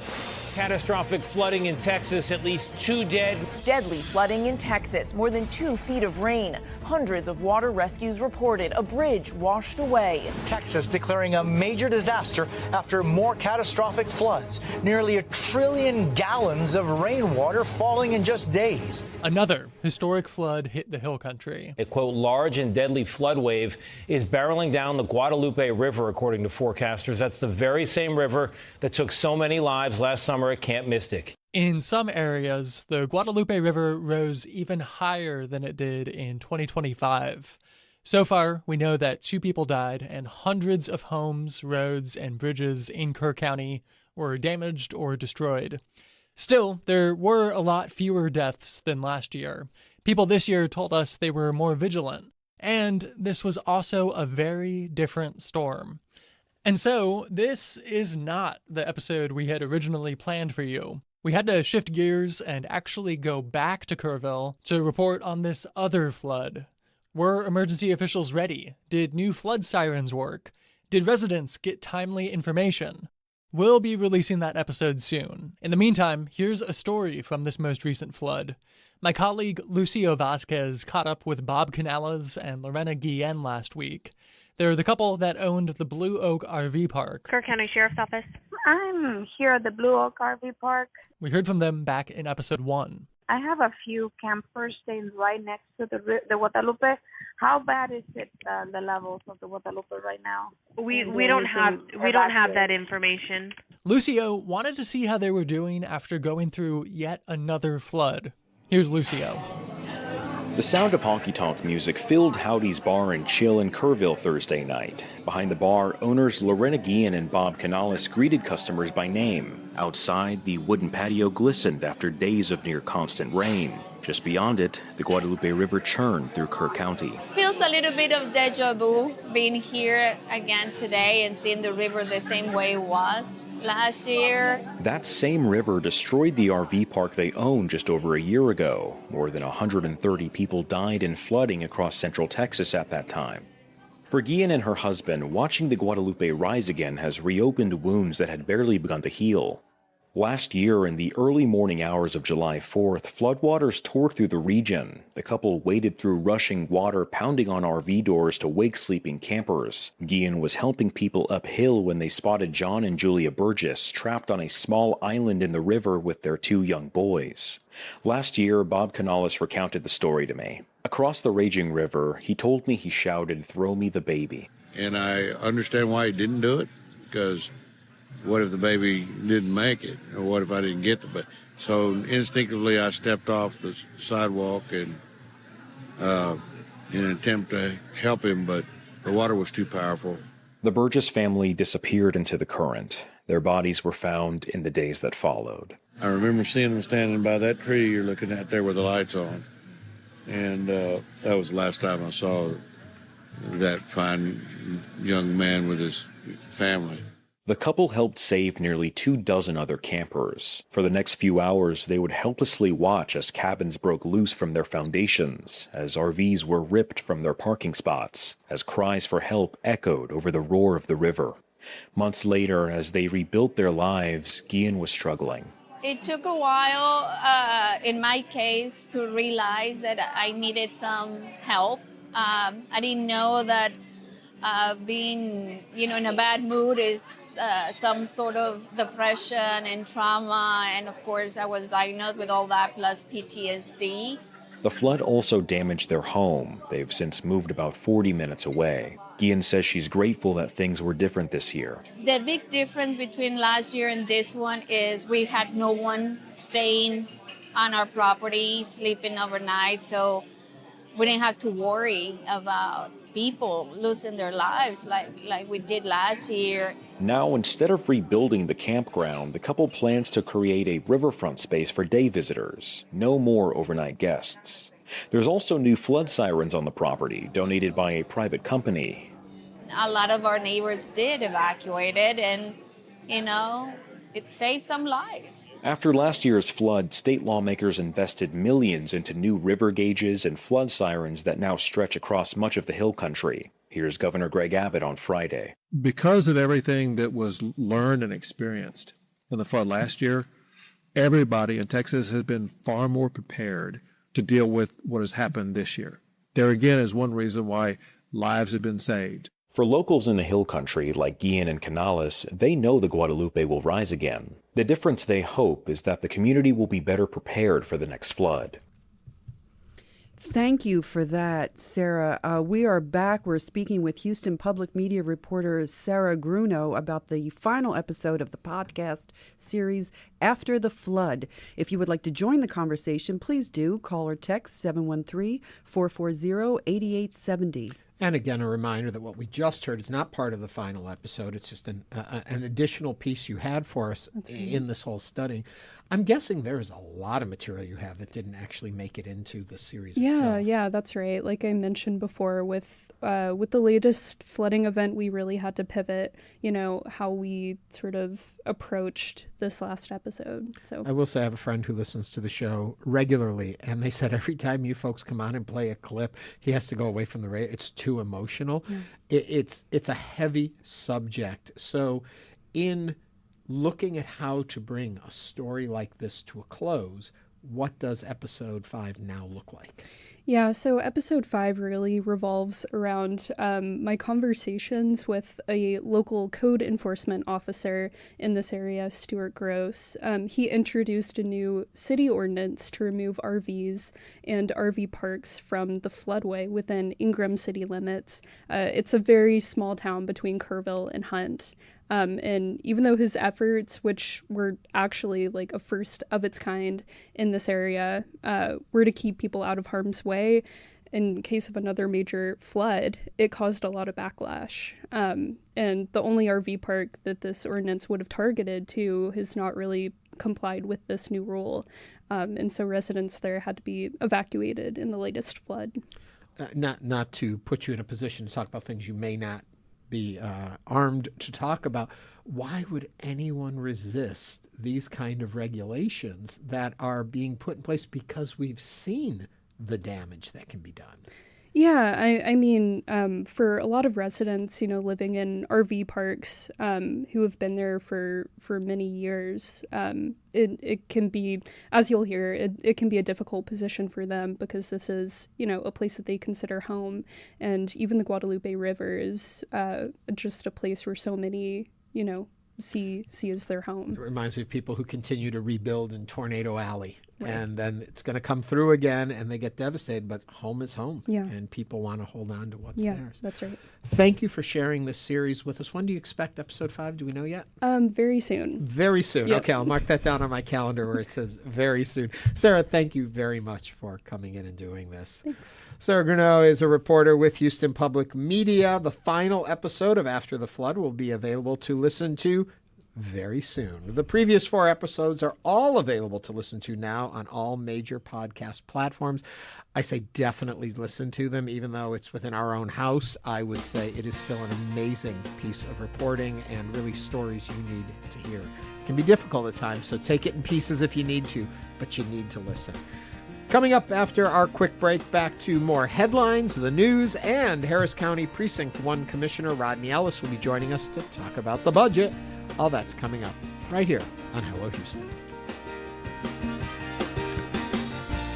catastrophic flooding in Texas, at least 2 dead. Deadly flooding in Texas, more than 2 feet of rain. Hundreds of water rescues reported, a bridge washed away. Texas declaring a major disaster after more catastrophic floods. Nearly 1 trillion gallons of rainwater falling in just days. Another historic flood hit the Hill Country. A, quote, large and deadly flood wave is barreling down the Guadalupe River, according to forecasters. That's the very same river that took so many lives last summer at Camp Mystic. In some areas, the Guadalupe River rose even higher than it did in 2025. So far, we know that 2 people died and hundreds of homes, roads, and bridges in Kerr County were damaged or destroyed. Still, there were a lot fewer deaths than last year. People this year told us they were more vigilant. And this was also a very different storm. And so, this is not the episode we had originally planned for you. We had to shift gears and actually go back to Kerrville to report on this other flood. Were emergency officials ready? Did new flood sirens work? Did residents get timely information? We'll be releasing that episode soon. In the meantime, here's a story from this most recent flood. My colleague Lucio Vasquez caught up with Bob Canales and Lorena Guillen last week. They're the couple that owned the Blue Oak RV Park. Kerr County Sheriff's Office. I'm here at the Blue Oak RV Park. We heard from them back in episode 1. I have a few campers staying right next to the Guadalupe. How bad is it, the levels of the Guadalupe right now? We don't have that information. Lucio wanted to see how they were doing after going through yet another flood. Here's Lucio. The sound of honky-tonk music filled Howdy's Bar and Chill in Kerrville Thursday night. Behind the bar, owners Lorena Guillen and Bob Canales greeted customers by name. Outside, the wooden patio glistened after days of near-constant rain. Just beyond it, the Guadalupe River churned through Kerr County. Feels a little bit of deja vu being here again today and seeing the river the same way it was last year. That same river destroyed the RV park they owned just over a year ago. More than 130 people died in flooding across central Texas at that time. For Guillen and her husband, watching the Guadalupe rise again has reopened wounds that had barely begun to heal. Last year, in the early morning hours of July 4th, floodwaters tore through the region. The couple waded through rushing water, pounding on RV doors to wake sleeping campers. Guillen was helping people uphill when they spotted John and Julia Burgess trapped on a small island in the river with their 2 young boys. Last year, Bob Canales recounted the story to me. Across the raging river, he told me he shouted, "Throw me the baby." And I understand why he didn't do it, because what if the baby didn't make it? Or what if I didn't get the baby? So instinctively, I stepped off the sidewalk and in an attempt to help him, but the water was too powerful. The Burgess family disappeared into the current. Their bodies were found in the days that followed. I remember seeing them standing by that tree you're looking at there with the lights on. And that was the last time I saw that fine young man with his family. The couple helped save nearly 24 other campers. For the next few hours, they would helplessly watch as cabins broke loose from their foundations, as RVs were ripped from their parking spots, as cries for help echoed over the roar of the river. Months later, as they rebuilt their lives, Guillen was struggling. It took a while, in my case, to realize that I needed some help. I didn't know that being, in a bad mood is some sort of depression and trauma. And of course, I was diagnosed with all that plus PTSD. The flood also damaged their home. They've since moved about 40 minutes away. Guillen says she's grateful that things were different this year. The big difference between last year and this one is we had no one staying on our property, sleeping overnight, so we didn't have to worry about people losing their lives like we did last year. Now, instead of rebuilding the campground, the couple plans to create a riverfront space for day visitors. No more overnight guests. There's also new flood sirens on the property, donated by a private company. A lot of our neighbors did evacuate it, and, it saved some lives. After last year's flood, state lawmakers invested millions into new river gauges and flood sirens that now stretch across much of the hill country. Here's Governor Greg Abbott on Friday. Because of everything that was learned and experienced in the flood last year, everybody in Texas has been far more prepared to deal with what has happened this year. There again is one reason why lives have been saved. For locals in the hill country like Guillen and Canales, they know the Guadalupe will rise again. The difference they hope is that the community will be better prepared for the next flood. Thank you for that, Sarah. We are back. We're speaking with Houston Public Media reporter Sarah Grunow about the final episode of the podcast series After the Flood. If you would like to join the conversation, please do call or text 713-440-8870. And again, a reminder that what we just heard is not part of the final episode. It's just an additional piece you had for us in this whole study. I'm guessing there's a lot of material you have that didn't actually make it into the series itself. Yeah, that's right. Like I mentioned before, with the latest flooding event, we really had to pivot, how we sort of approached this last episode. So I will say I have a friend who listens to the show regularly, and they said every time you folks come on and play a clip, he has to go away from the radio. It's too emotional. Yeah. It's a heavy subject. So in looking at how to bring a story like this to a close, what does episode 5 now look like? Yeah, so episode 5 really revolves around my conversations with a local code enforcement officer in this area, Stuart Gross. He introduced a new city ordinance to remove RVs and RV parks from the floodway within Ingram city limits. It's a very small town between Kerrville and Hunt. And even though his efforts, which were actually like a first of its kind in this area, were to keep people out of harm's way in case of another major flood, it caused a lot of backlash. And the only RV park that this ordinance would have targeted to has not really complied with this new rule. And so residents there had to be evacuated in the latest flood. Not to put you in a position to talk about things you may not be armed to talk about. Why would anyone resist these kind of regulations that are being put in place? Because we've seen the damage that can be done. Yeah, I mean, for a lot of residents, living in RV parks who have been there for many years, it can be, as you'll hear, it can be a difficult position for them because this is, a place that they consider home. And even the Guadalupe River is just a place where so many, see as their home. It reminds me of people who continue to rebuild in Tornado Alley. Right. And then it's going to come through again and they get devastated, but home is home. Yeah. And people want to hold on to what's theirs. That's right. Thank you for sharing this series with us. When do you expect episode 5? Do we know yet? Very soon. Very soon. Yep. Okay, I'll mark that down on my calendar where it says very soon. Sarah, thank you very much for coming in and doing this. Thanks. Sarah Grunow is a reporter with Houston Public Media. The final episode of After the Flood will be available to listen to very soon. The previous 4 episodes are all available to listen to now on all major podcast platforms. I say definitely listen to them, even though it's within our own house. I would say it is still an amazing piece of reporting and really stories you need to hear. It can be difficult at times, so take it in pieces if you need to, but you need to listen. Coming up after our quick break, back to more headlines, the news, and Harris County Precinct 1 Commissioner Rodney Ellis will be joining us to talk about the budget. All that's coming up right here on Hello Houston.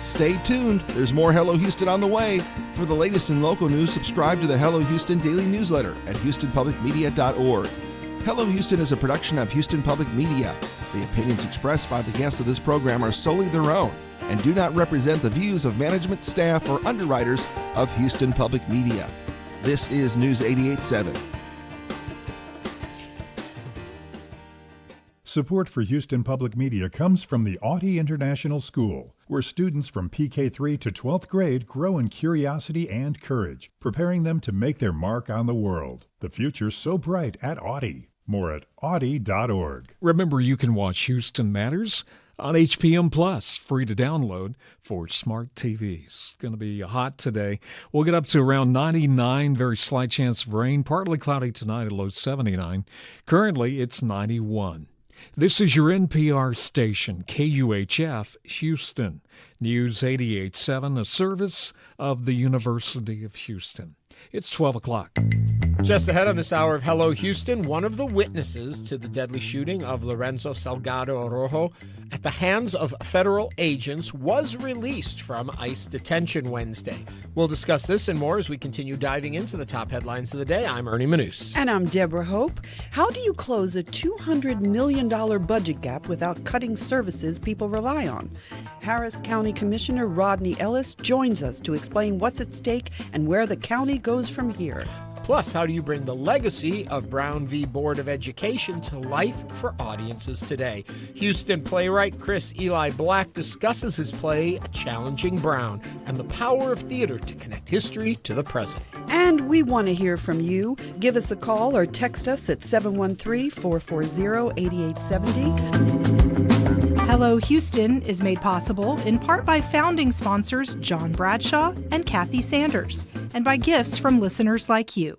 Stay tuned. There's more Hello Houston on the way. For the latest in local news, subscribe to the Hello Houston daily newsletter at houstonpublicmedia.org. Hello Houston is a production of Houston Public Media. The opinions expressed by the guests of this program are solely their own and do not represent the views of management, staff, or underwriters of Houston Public Media. This is News 88.7. Support for Houston Public Media comes from the Audie International School, where students from PK3 to 12th grade grow in curiosity and courage, preparing them to make their mark on the world. The future's so bright at Audie. More at audie.org. Remember, you can watch Houston Matters on HPM Plus, free to download for smart TVs. Going to be hot today. We'll get up to around 99, very slight chance of rain, partly cloudy tonight, a low 79. Currently, it's 91. This is your NPR station, KUHF, Houston. News 88.7, a service of the University of Houston. It's 12 o'clock. Just ahead on this hour of Hello Houston, one of the witnesses to the deadly shooting of Lorenzo Salgado Orojo at the hands of federal agents was released from ICE detention Wednesday. We'll discuss this and more as we continue diving into the top headlines of the day. I'm Ernie Manouse. And I'm Deborah Hope. How do you close a $200 million budget gap without cutting services people rely on? Harris County Commissioner Rodney Ellis joins us to explain what's at stake and where the county goes from here. Plus, how do you bring the legacy of Brown v. Board of Education to life for audiences today? Houston playwright Cris Eli Blak discusses his play Challenging Brown and the power of theater to connect history to the present. And we want to hear from you. Give us a call or text us at 713-440-8870. Hello Houston is made possible in part by founding sponsors John Bradshaw and Kathy Sanders, and by gifts from listeners like you.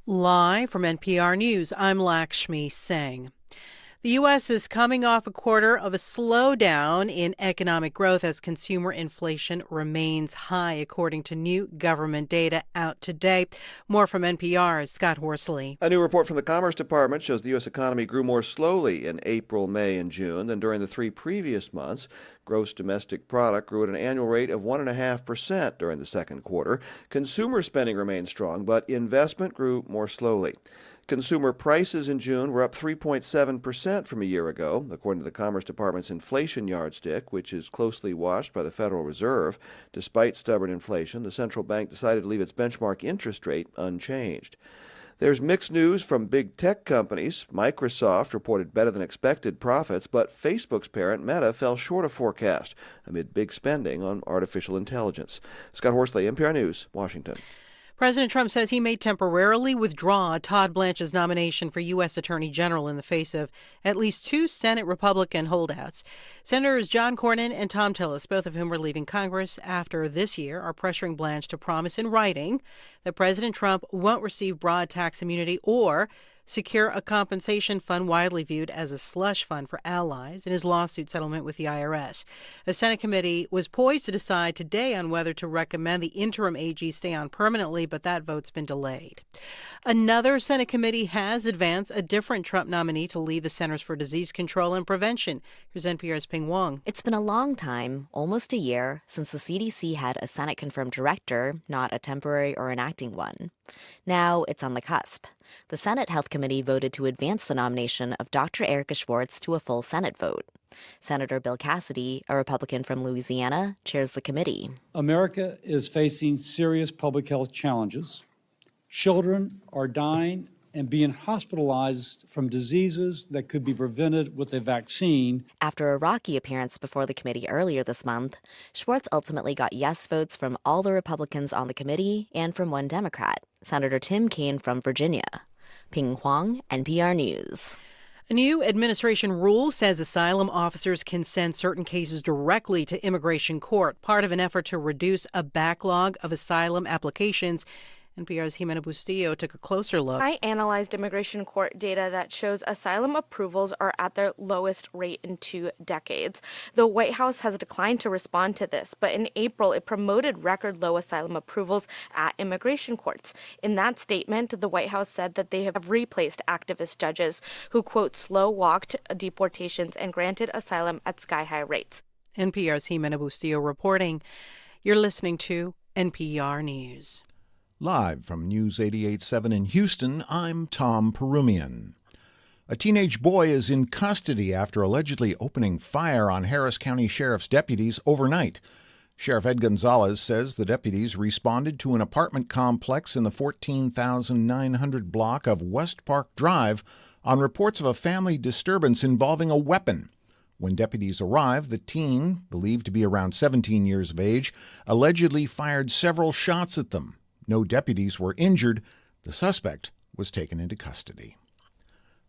Live from NPR News, I'm Lakshmi Singh. The U.S. is coming off a quarter of a slowdown in economic growth as consumer inflation remains high, according to new government data out today. More from NPR's Scott Horsley. A new report from the Commerce Department shows the U.S. economy grew more slowly in April, May, and June than during the 3 previous months. Gross domestic product grew at an annual rate of 1.5% during the second quarter. Consumer spending remained strong, but investment grew more slowly. Consumer prices in June were up 3.7% from a year ago, according to the Commerce Department's inflation yardstick, which is closely watched by the Federal Reserve. Despite stubborn inflation, the central bank decided to leave its benchmark interest rate unchanged. There's mixed news from big tech companies. Microsoft reported better than expected profits, but Facebook's parent, Meta, fell short of forecast amid big spending on artificial intelligence. Scott Horsley, NPR News, Washington. President Trump says he may temporarily withdraw Todd Blanche's nomination for U.S. Attorney General in the face of at least 2 Senate Republican holdouts. Senators John Cornyn and Tom Tillis, both of whom are leaving Congress after this year, are pressuring Blanche to promise in writing that President Trump won't receive broad tax immunity or secure a compensation fund widely viewed as a slush fund for allies in his lawsuit settlement with the IRS. A Senate committee was poised to decide today on whether to recommend the interim AG stay on permanently, but that vote's been delayed. Another Senate committee has advanced a different Trump nominee to lead the Centers for Disease Control and Prevention. Here's NPR's Ping Wong. It's been a long time, almost a year, since the CDC had a Senate-confirmed director, not a temporary or an acting one. Now it's on the cusp. The Senate Health Committee voted to advance the nomination of Dr. Erica Schwartz to a full Senate vote. Senator Bill Cassidy, a Republican from Louisiana, chairs the committee. America is facing serious public health challenges. Children are dying and being hospitalized from diseases that could be prevented with a vaccine. After a rocky appearance before the committee earlier this month, Schwartz ultimately got yes votes from all the Republicans on the committee and from one Democrat, Senator Tim Kaine from Virginia. Ping Huang, NPR News. A new administration rule says asylum officers can send certain cases directly to immigration court, part of an effort to reduce a backlog of asylum applications. NPR's Jimena Bustillo took a closer look. I analyzed immigration court data that shows asylum approvals are at their lowest rate in 2 decades. The White House has declined to respond to this, but in April it promoted record low asylum approvals at immigration courts. In that statement, the White House said that they have replaced activist judges who, quote, slow-walked deportations and granted asylum at sky-high rates. NPR's Jimena Bustillo reporting. You're listening to NPR News. Live from News 88.7 in Houston, I'm Tom Perumian. A teenage boy is in custody after allegedly opening fire on Harris County Sheriff's deputies overnight. Sheriff Ed Gonzalez says the deputies responded to an apartment complex in the 14,900 block of West Park Drive on reports of a family disturbance involving a weapon. When deputies arrived, the teen, believed to be around 17 years of age, allegedly fired several shots at them. No deputies were injured. The suspect was taken into custody.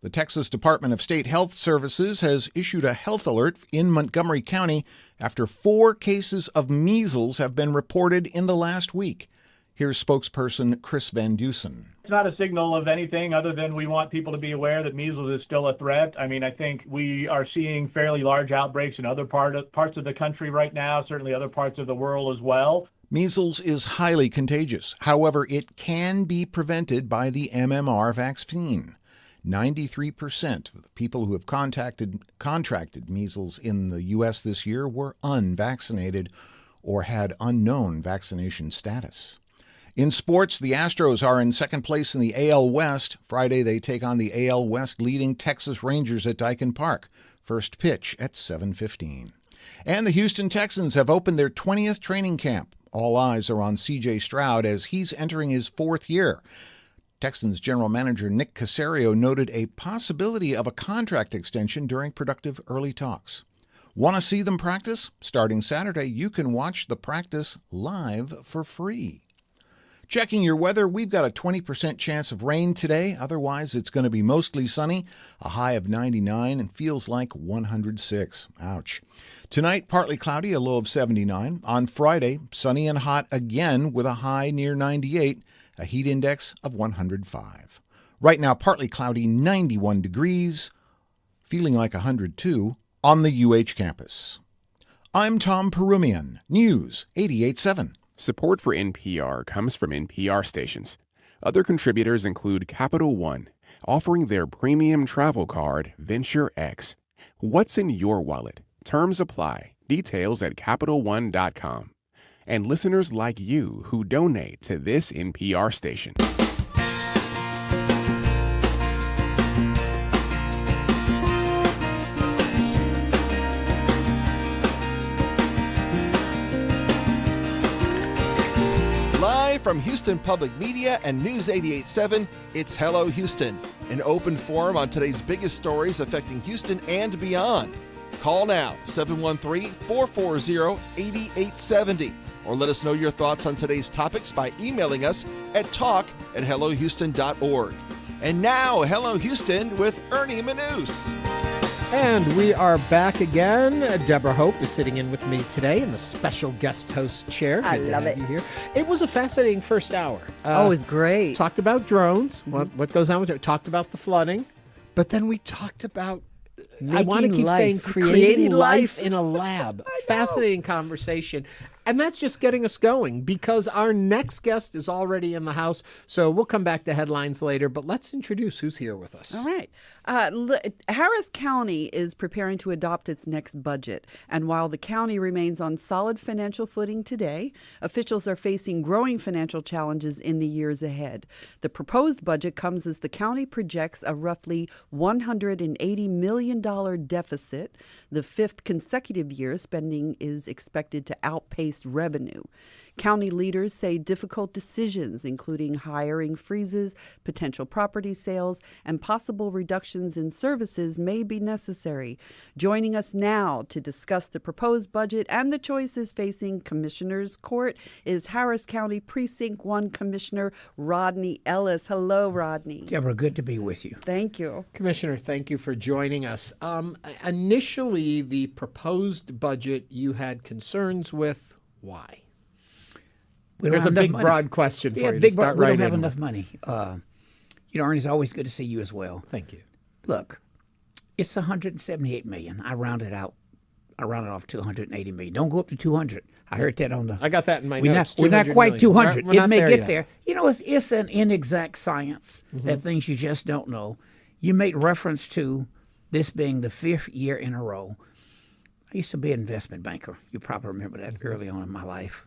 The Texas Department of State Health Services has issued a health alert in Montgomery County after 4 cases of measles have been reported in the last week. Here's spokesperson Chris Van Dusen. It's not a signal of anything other than we want people to be aware that measles is still a threat. I mean, I think we are seeing fairly large outbreaks in other parts of the country right now, certainly other parts of the world as well. Measles is highly contagious. However, it can be prevented by the MMR vaccine. 93% of the people who have contracted measles in the U.S. this year were unvaccinated or had unknown vaccination status. In sports, the Astros are in second place in the AL West. Friday, they take on the AL West leading Texas Rangers at Dyken Park. First pitch at 7:15. And the Houston Texans have opened their 20th training camp. All eyes are on C.J. Stroud as he's entering his 4th year. Texans general manager Nick Caserio noted a possibility of a contract extension during productive early talks. Want to see them practice? Starting Saturday, you can watch the practice live for free. Checking your weather, we've got a 20% chance of rain today. Otherwise, it's going to be mostly sunny, a high of 99 and feels like 106. Ouch. Tonight, partly cloudy, a low of 79. On Friday, sunny and hot again with a high near 98, a heat index of 105. Right now, partly cloudy, 91 degrees, feeling like 102 on the UH campus. I'm Tom Perumian, News 88.7. Support for NPR comes from NPR stations. Other contributors include Capital One, offering their premium travel card, Venture X. What's in your wallet? Terms apply. Details at CapitalOne.com. And listeners like you who donate to this NPR station. Live from Houston Public Media and News 88.7, it's Hello Houston, an open forum on today's biggest stories affecting Houston and beyond. Call now, 713-440-8870, or let us know your thoughts on today's topics by emailing us at talk@hellohouston.org. And now, Hello Houston with Ernie Manouse. And we are back again. Deborah Hope is sitting in with me today in the special guest host chair. I Good to love have it. you here. It was a fascinating first hour. Oh, it's great. Talked about drones, what goes on with it. Talked about the flooding. But then we talked about, I want to keep saying creating life in a lab. Fascinating conversation. And that's just getting us going because our next guest is already in the house. So we'll come back to headlines later, but let's introduce who's here with us. All right. Harris County is preparing to adopt its next budget. And while the county remains on solid financial footing today, officials are facing growing financial challenges in the years ahead. The proposed budget comes as the county projects a roughly $180 million deficit. The 5th consecutive year spending is expected to outpace revenue. County leaders say difficult decisions, including hiring freezes, potential property sales, and possible reductions in services, may be necessary. Joining us now to discuss the proposed budget and the choices facing Commissioner's Court is Harris County Precinct 1 Commissioner Rodney Ellis. Hello, Rodney. Deborah, good to be with you. Thank you. Commissioner, thank you for joining us. Initially, the proposed budget you had concerns with. Why? There's a big, broad question for you to start right in. We don't have enough money. Ernie, it's always good to see you as well. Thank you. Look, it's $178 million. I rounded off to $180 million. Don't go up to 200. I heard that on the. I got that in my notes. We're not quite 200. It may get there. It's an inexact science. That things you just don't know. You made reference to this being the 5th year in a row. I used to be an investment banker. You probably remember that early on in my life.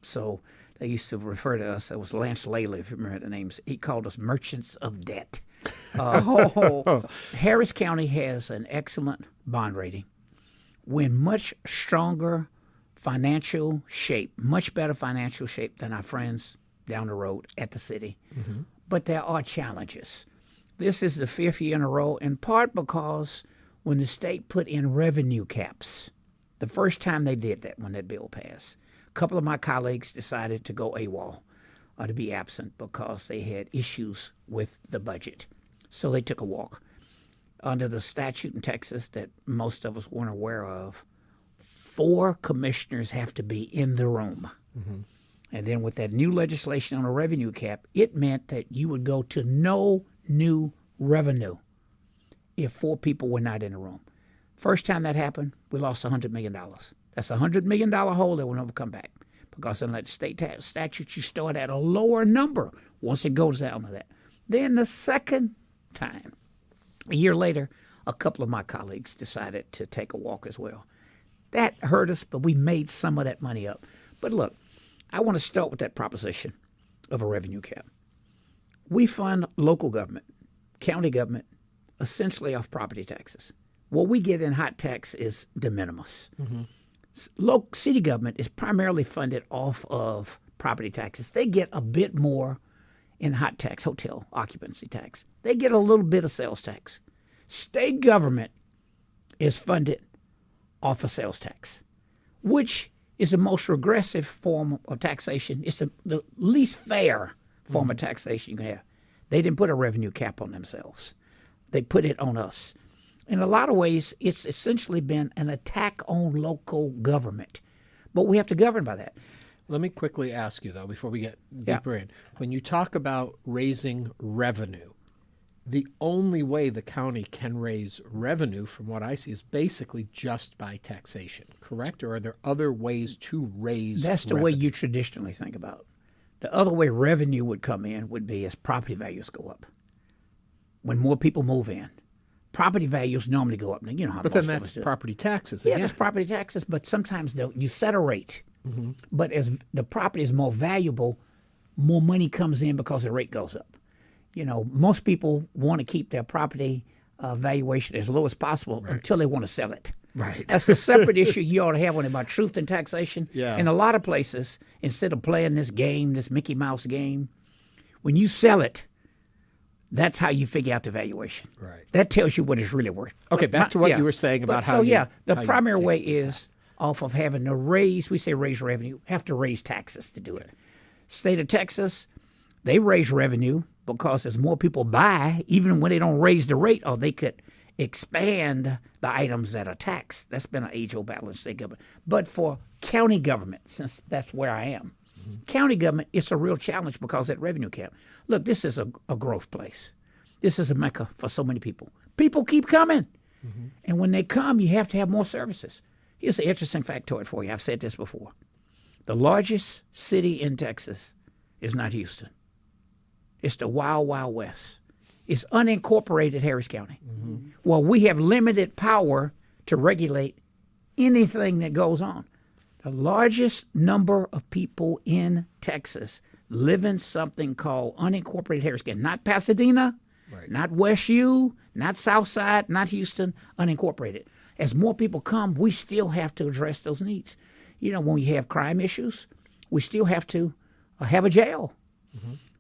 So they used to refer to us, it was Lance Laley, if you remember the names. He called us merchants of debt. Harris County has an excellent bond rating. We're in much stronger financial shape, much better financial shape than our friends down the road at the city. But there are challenges. This is the 5th year in a row, in part because when the state put in revenue caps, the first time they did that when that bill passed, a couple of my colleagues decided to go AWOL, or to be absent, because they had issues with the budget. So they took a walk. Under the statute in Texas that most of us weren't aware of, 4 commissioners have to be in the room. And then with that new legislation on a revenue cap, it meant that you would go to no new revenue if 4 people were not in the room. First time that happened, we lost $100 million. That's a $100 million hole that will never come back, because in that state statute, you start at a lower number once it goes down to that. Then the second time, a year later, a couple of my colleagues decided to take a walk as well. That hurt us, but we made some of that money up. But look, I want to start with that proposition of a revenue cap. We fund local government, county government, essentially off property taxes. What we get in hot tax is de minimis. Local city government is primarily funded off of property taxes. They get a bit more in hot tax, hotel occupancy tax. They get a little bit of sales tax. State government is funded off of sales tax, which is the most regressive form of taxation. It's the least fair form of taxation you can have. They didn't put a revenue cap on themselves. They put it on us. In a lot of ways, it's essentially been an attack on local government. But we have to govern by that. Let me quickly ask you, though, before we get deeper in. When you talk about raising revenue, the only way the county can raise revenue, from what I see, is basically just by taxation, correct? Or are there other ways to raise That's the way you traditionally think about it. The other way revenue would come in would be as property values go up. When more people move in, property values normally go up. Now, you know how but then that's property taxes. Yeah, that's property taxes, but sometimes you set a rate. But as the property is more valuable, more money comes in because the rate goes up. You know, most people want to keep their property valuation as low as possible until they want to sell it. Right. That's a separate issue you ought to have one about truth and taxation. Yeah. In a lot of places, instead of playing this game, this Mickey Mouse game, when you sell it, that's how you figure out the valuation. Right. That tells you what it's really worth. Okay, back to what you were saying about how the primary way is off of having to raise, we say raise revenue, have to raise taxes to do it. State of Texas, they raise revenue because as more people buy, even when they don't raise the rate, or they could expand the items that are taxed. That's been an age-old battle in state government. But for county government, since that's where I am, county government, it's a real challenge because of that revenue cap. Look, this is a growth place. This is a mecca for so many people. People keep coming. And when they come, you have to have more services. Here's an interesting factoid for you. I've said this before. The largest city in Texas is not Houston. It's the Wild Wild West. It's unincorporated Harris County. Well, we have limited power to regulate anything that goes on. The largest number of people in Texas live in something called unincorporated Harris County. Not Pasadena, not West U, not Southside, not Houston, unincorporated. As more people come, we still have to address those needs. You know, when we have crime issues, we still have to have a jail.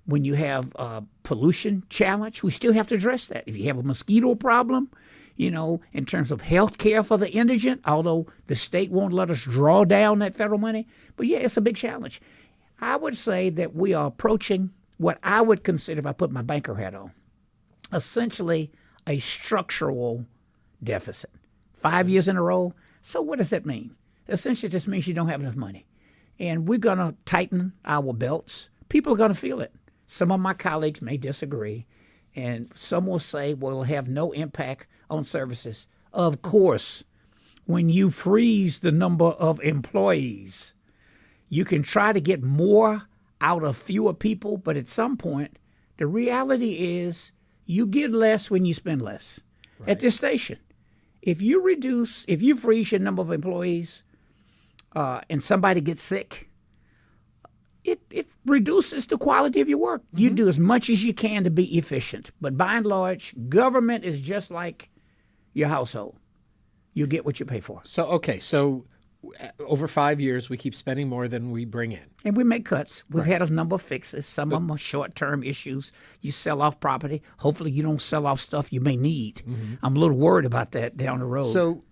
When you have a pollution challenge, we still have to address that. If you have a mosquito problem, you know, in terms of health care for the indigent, although the state won't let us draw down that federal money. But yeah, it's a big challenge. I would say that we are approaching what I would consider, if I put my banker hat on, essentially a structural deficit. 5 years in a row. So what does that mean? Essentially, it just means you don't have enough money. And we're going to tighten our belts. People are going to feel it. Some of my colleagues may disagree, and some will say, well, it'll have no impact on services. Of course, when you freeze the number of employees, you can try to get more out of fewer people, but at some point, the reality is you get less when you spend less. At this station, If you freeze your number of employees and somebody gets sick, it reduces the quality of your work. You do as much as you can to be efficient. But by and large, government is just like your household. You get what you pay for. So over 5 years, we keep spending more than we bring in. And we make cuts. We've had a number of fixes. Some of them are short-term issues. You sell off property. Hopefully you don't sell off stuff you may need. I'm a little worried about that down the road. So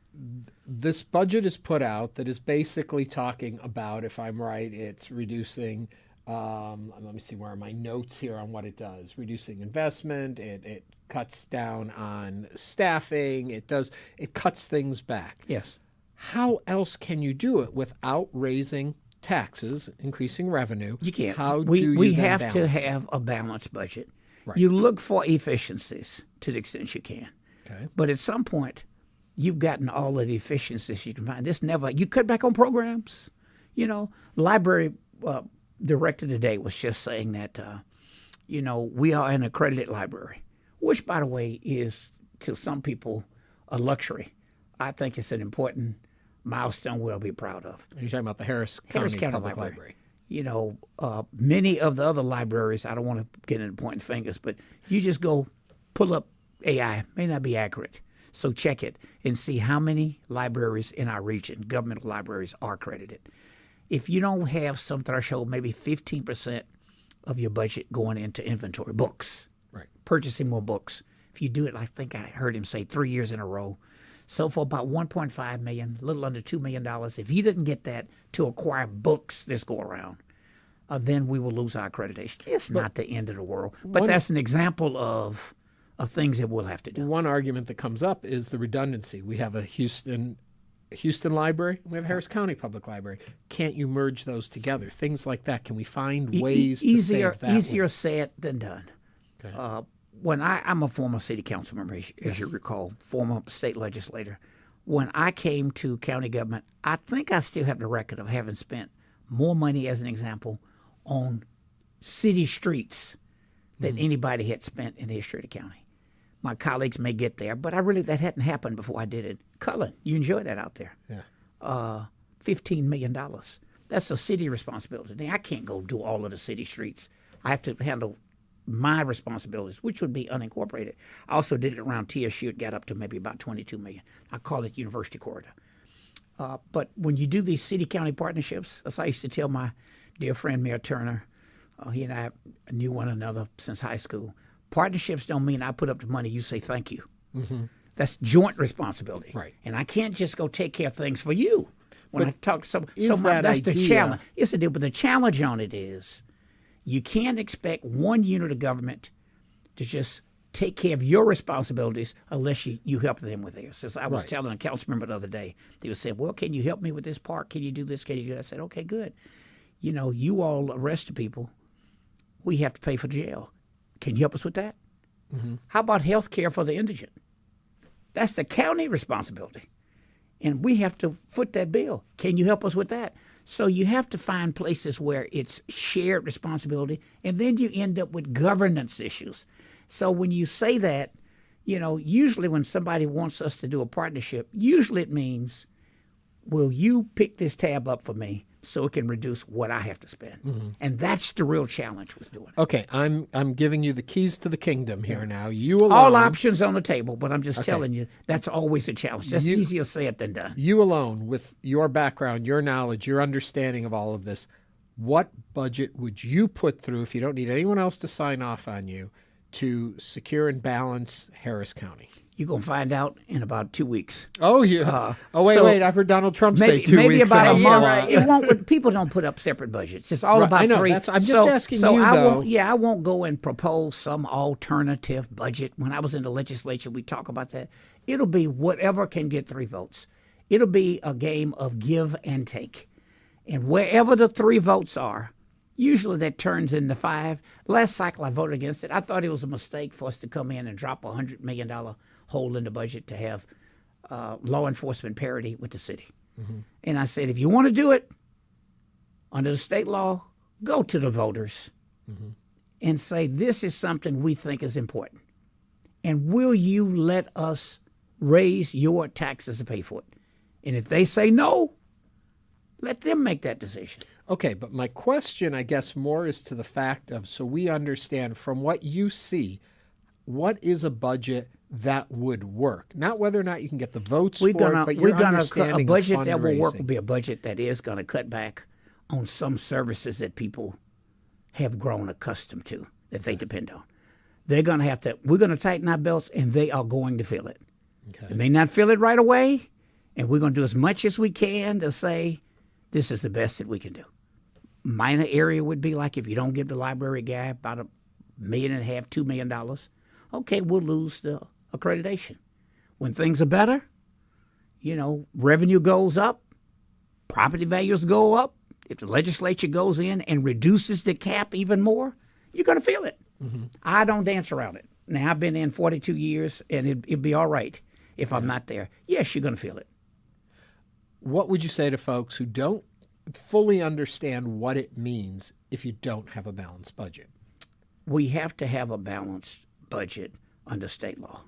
this budget is put out that is basically talking about, if I'm right, it's reducing, let me see, where are my notes here on what it does? Reducing investment, it cuts down on staffing, it cuts things back. Yes. How else can you do it without raising taxes, increasing revenue? You can't. How we have to have a balanced budget. Right. You look for efficiencies to the extent you can. Okay. But at some point, you've gotten all of the efficiencies you can find. You cut back on programs. Library director today was just saying that, we are an accredited library, which, by the way, is to some people a luxury. I think it's an important milestone we'll be proud of. You're talking about the Harris County Public Library. Many of the other libraries, I don't want to get into pointing fingers, but you just go pull up AI, may not be accurate. So check it and see how many libraries in our region, governmental libraries, are accredited. If you don't have some threshold, maybe 15% of your budget going into inventory, books, right, purchasing more books. If you do it, I think I heard him say 3 years in a row. So for about $1.5 million, a little under $2 million, if you didn't get that to acquire books this go around, then we will lose our accreditation. It's not the end of the world, but that's an example of things that we'll have to do. One argument that comes up is the redundancy. We have a Houston Library, we have Harris County Public Library. Can't you merge those together? Things like that. Can we find ways to save that? Easier said than done. Okay. I'm a former city council member, as you recall, former state legislator. When I came to county government, I think I still have the record of having spent more money, as an example, on city streets than anybody had spent in the history of the county. My colleagues may get there, but that hadn't happened before I did it. Cullen, you enjoy that out there. Yeah. $15 million. That's a city responsibility. Now, I can't go do all of the city streets. I have to handle my responsibilities, which would be unincorporated. I also did it around TSU. It got up to maybe about $22 million. I call it University Corridor. But when you do these city-county partnerships, as I used to tell my dear friend Mayor Turner, he and I knew one another since high school. Partnerships don't mean I put up the money, you say thank you. Mm-hmm. That's joint responsibility. Right. And I can't just go take care of things for you. When I talk that's idea, the challenge. Yes, it is, but the challenge on it is you can't expect one unit of government to just take care of your responsibilities unless you help them with theirs. As I was telling a council member the other day, they were saying, well, can you help me with this park? Can you do this? Can you do that? I said, okay, good. You all arrested people. We have to pay for the jail. Can you help us with that? Mm-hmm. How about health care for the indigent? That's the county responsibility. And we have to foot that bill. Can you help us with that? So you have to find places where it's shared responsibility, and then you end up with governance issues. So when you say that, usually when somebody wants us to do a partnership, usually it means, will you pick this tab up for me so it can reduce what I have to spend? Mm-hmm. And that's the real challenge with doing it. Okay, I'm giving you the keys to the kingdom here now. You alone. All options on the table, but I'm just telling you, that's always a challenge. That's easier said than done. You alone, with your background, your knowledge, your understanding of all of this, what budget would you put through, if you don't need anyone else to sign off on you, to secure and balance Harris County? You're going to find out in about 2 weeks. Oh, yeah. Wait. I've heard Donald Trump say 2 weeks. Maybe about a month. It won't. People don't put up separate budgets. It's all about 3. I'm just asking you, though. I won't go and propose some alternative budget. When I was in the legislature, we talk about that. It'll be whatever can get 3 votes. It'll be a game of give and take. And wherever the 3 votes are, usually that turns into 5. Last cycle, I voted against it. I thought it was a mistake for us to come in and drop a $100 million hole in the budget to have law enforcement parity with the city. Mm-hmm. And I said, if you want to do it under the state law, go to the voters and say, this is something we think is important. And will you let us raise your taxes to pay for it. And if they say no, let them make that decision. Okay, but my question, I guess, more is to the fact of, so we understand from what you see, what is a budget that would work? Not whether or not you can get the votes for it, but your understanding a budget of that will work fundraising. will be a budget that is going to cut back on some services that people have grown accustomed to, that they depend on. They're going to have to, we're going to tighten our belts, and they are going to feel it. Okay. They may not feel it right away, and we're going to do as much as we can to say this is the best that we can do. Minor area would be like if you don't give the library guy about $1.5 million, $2 million, okay, we'll lose the accreditation. When things are better, revenue goes up, property values go up. If the legislature goes in and reduces the cap even more, you're going to feel it. Mm-hmm. I don't dance around it. Now, I've been in 42 years, and it'd be all right if I'm not there. Yes, you're going to feel it. What would you say to folks who don't fully understand what it means if you don't have a balanced budget? We have to have a balanced budget under state law.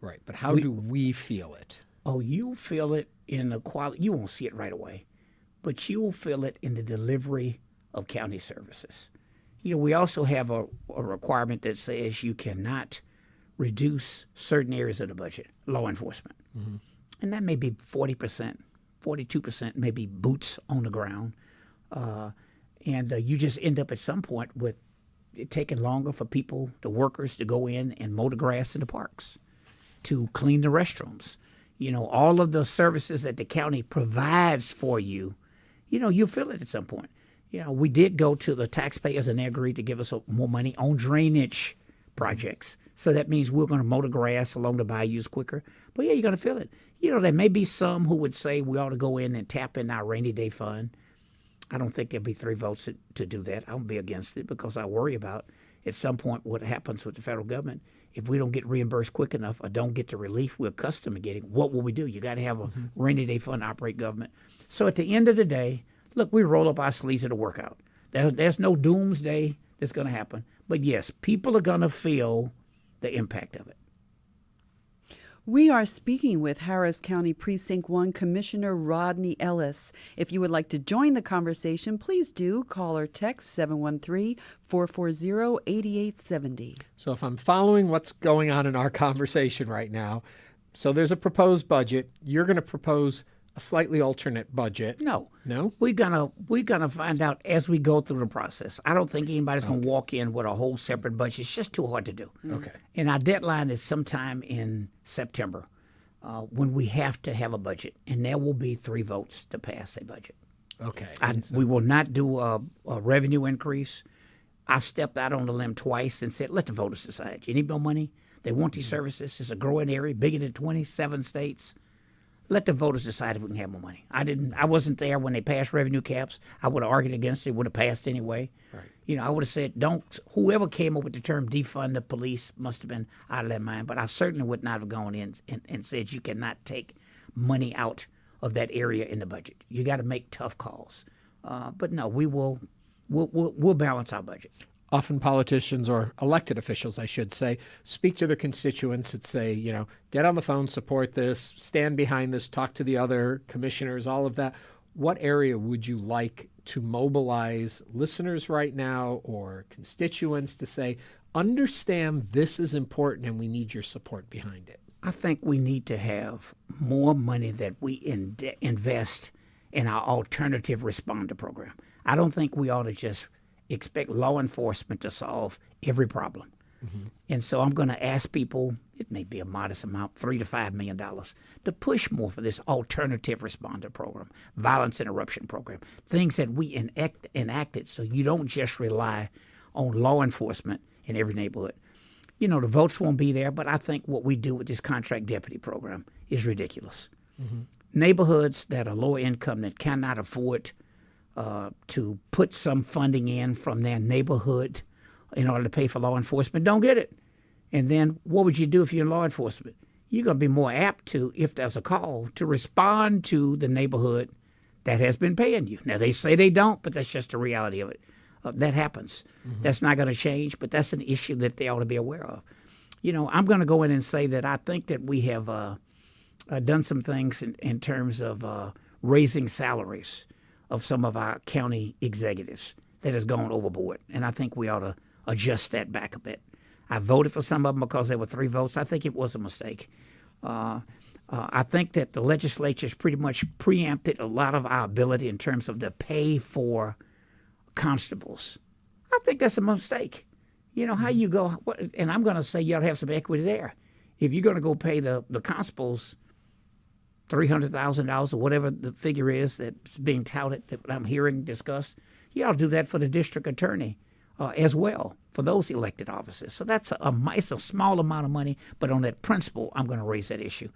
Right, but how do we feel it? Oh, you'll feel it in the quality. You won't see it right away, but you'll feel it in the delivery of county services. We also have a requirement that says you cannot reduce certain areas of the budget, law enforcement. Mm-hmm. And that may be 40%, 42% may be boots on the ground. And you just end up at some point with it taking longer for people, the workers, to go in and mow the grass in the parks, to clean the restrooms. All of the services that the county provides for you, you'll feel it at some point. We did go to the taxpayers and they agreed to give us more money on drainage projects. So that means we're going to mow the grass along the bayous quicker. But yeah, you're going to feel it. There may be some who would say we ought to go in and tap in our rainy day fund. I don't think there'll be 3 votes to do that. I'll be against it because I worry about at some point what happens with the federal government. If we don't get reimbursed quick enough or don't get the relief we're accustomed to getting, what will we do? You got to have a rainy day fund to operate government. So at the end of the day, look, we roll up our sleeves to the workout. There's no doomsday that's going to happen. But yes, people are going to feel the impact of it. We are speaking with Harris County Precinct 1 Commissioner Rodney Ellis. If you would like to join the conversation, please do call or text 713-440-8870. So if I'm following what's going on in our conversation right now, so there's a proposed budget. You're going to propose a slightly alternate budget. No. No? We're gonna find out as we go through the process. I don't think anybody's gonna walk in with a whole separate budget. It's just too hard to do. Okay. And our deadline is sometime in September when we have to have a budget. And there will be 3 votes to pass a budget. Okay. We will not do a revenue increase. I stepped out on the limb twice and said, let the voters decide. You need more money? They want these services. It's a growing area, bigger than 27 states. Let the voters decide if we can have more money. I wasn't there when they passed revenue caps. I would have argued against it. Would have passed anyway. Right. I would have said, whoever came up with the term defund the police must have been out of their mind. But I certainly would not have gone in and said you cannot take money out of that area in the budget. You got to make tough calls. But no, we'll balance our budget. Often politicians, or elected officials, I should say, speak to their constituents and say, get on the phone, support this, stand behind this, talk to the other commissioners, all of that. What area would you like to mobilize listeners right now or constituents to say, understand this is important and we need your support behind it? I think we need to have more money that we invest in our alternative responder program. I don't think we ought to just expect law enforcement to solve every problem. Mm-hmm. And so I'm going to ask people, it may be a modest amount, $3 to $5 million, to push more for this alternative responder program, violence interruption program, things that we enacted so you don't just rely on law enforcement in every neighborhood. The votes won't be there, but I think what we do with this contract deputy program is ridiculous. Mm-hmm. Neighborhoods that are low income that cannot afford to put some funding in from their neighborhood in order to pay for law enforcement don't get it. And then what would you do if you're in law enforcement? You're going to be more apt to, if there's a call, to respond to the neighborhood that has been paying you. Now, they say they don't, but that's just the reality of it. That happens. Mm-hmm. That's not going to change, but that's an issue that they ought to be aware of. I'm going to go in and say that I think that we have done some things in terms of raising salaries of some of our county executives that has gone overboard. And I think we ought to adjust that back a bit. I voted for some of them because there were 3 votes. I think it was a mistake. I think that the legislature has pretty much preempted a lot of our ability in terms of the pay for constables. I think that's a mistake. How you go, and I'm going to say you ought to have some equity there. If you're going to go pay the constables $300,000 or whatever the figure is that's being touted, that I'm hearing discussed, you ought to do that for the district attorney as well, for those elected offices. So it's a small amount of money, but on that principle, I'm going to raise that issue.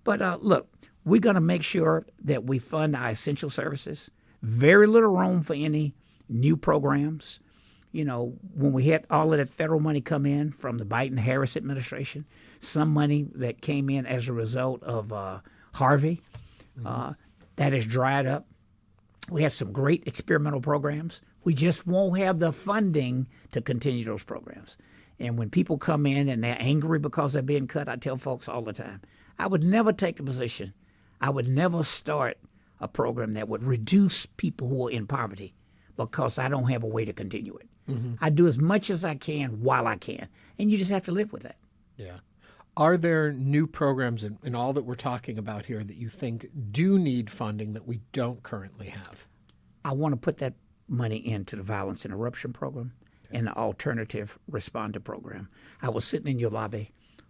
But look, we're going to make sure that we fund our essential services. Very little room for any new programs. When we had all of that federal money come in from the Biden-Harris administration, some money that came in as a result of Harvey, that has dried up. We have some great experimental programs. We just won't have the funding to continue those programs. And when people come in and they're angry because they're being cut, I tell folks all the time, I would never take the position. I would never start a program that would reduce people who are in poverty because I don't have a way to continue it. I do as much as I can while I can. And you just have to live with that. Yeah. Are there new programs in all that we're talking about here that you think do need funding that we don't currently have? I want to put that money into the violence interruption program and the alternative responder program. I was sitting in your lobby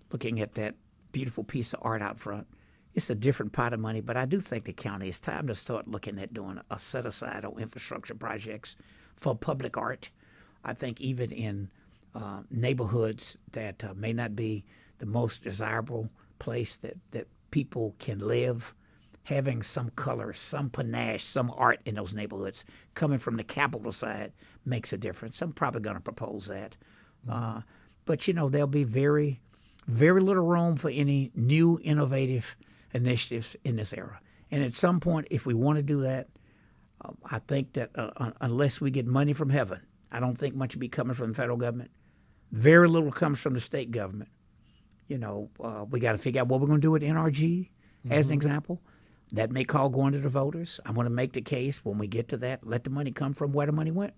looking at that beautiful piece of art out front. It's a different pot of money, but I do think the county, it's time to start looking at doing a set-aside on infrastructure projects for public art. I think even in neighborhoods that may not be the most desirable place that people can live, having some color, some panache, some art in those neighborhoods coming from the capital side makes a difference. I'm probably going to propose that. But, there'll be very, very little room for any new innovative initiatives in this era. And at some point, if we want to do that, I think that unless we get money from heaven, I don't think much will be coming from the federal government. Very little comes from the state government. We got to figure out what we're going to do with NRG, as an example. That may call going to the voters. I'm going to make the case when we get to that, let the money come from where the money went.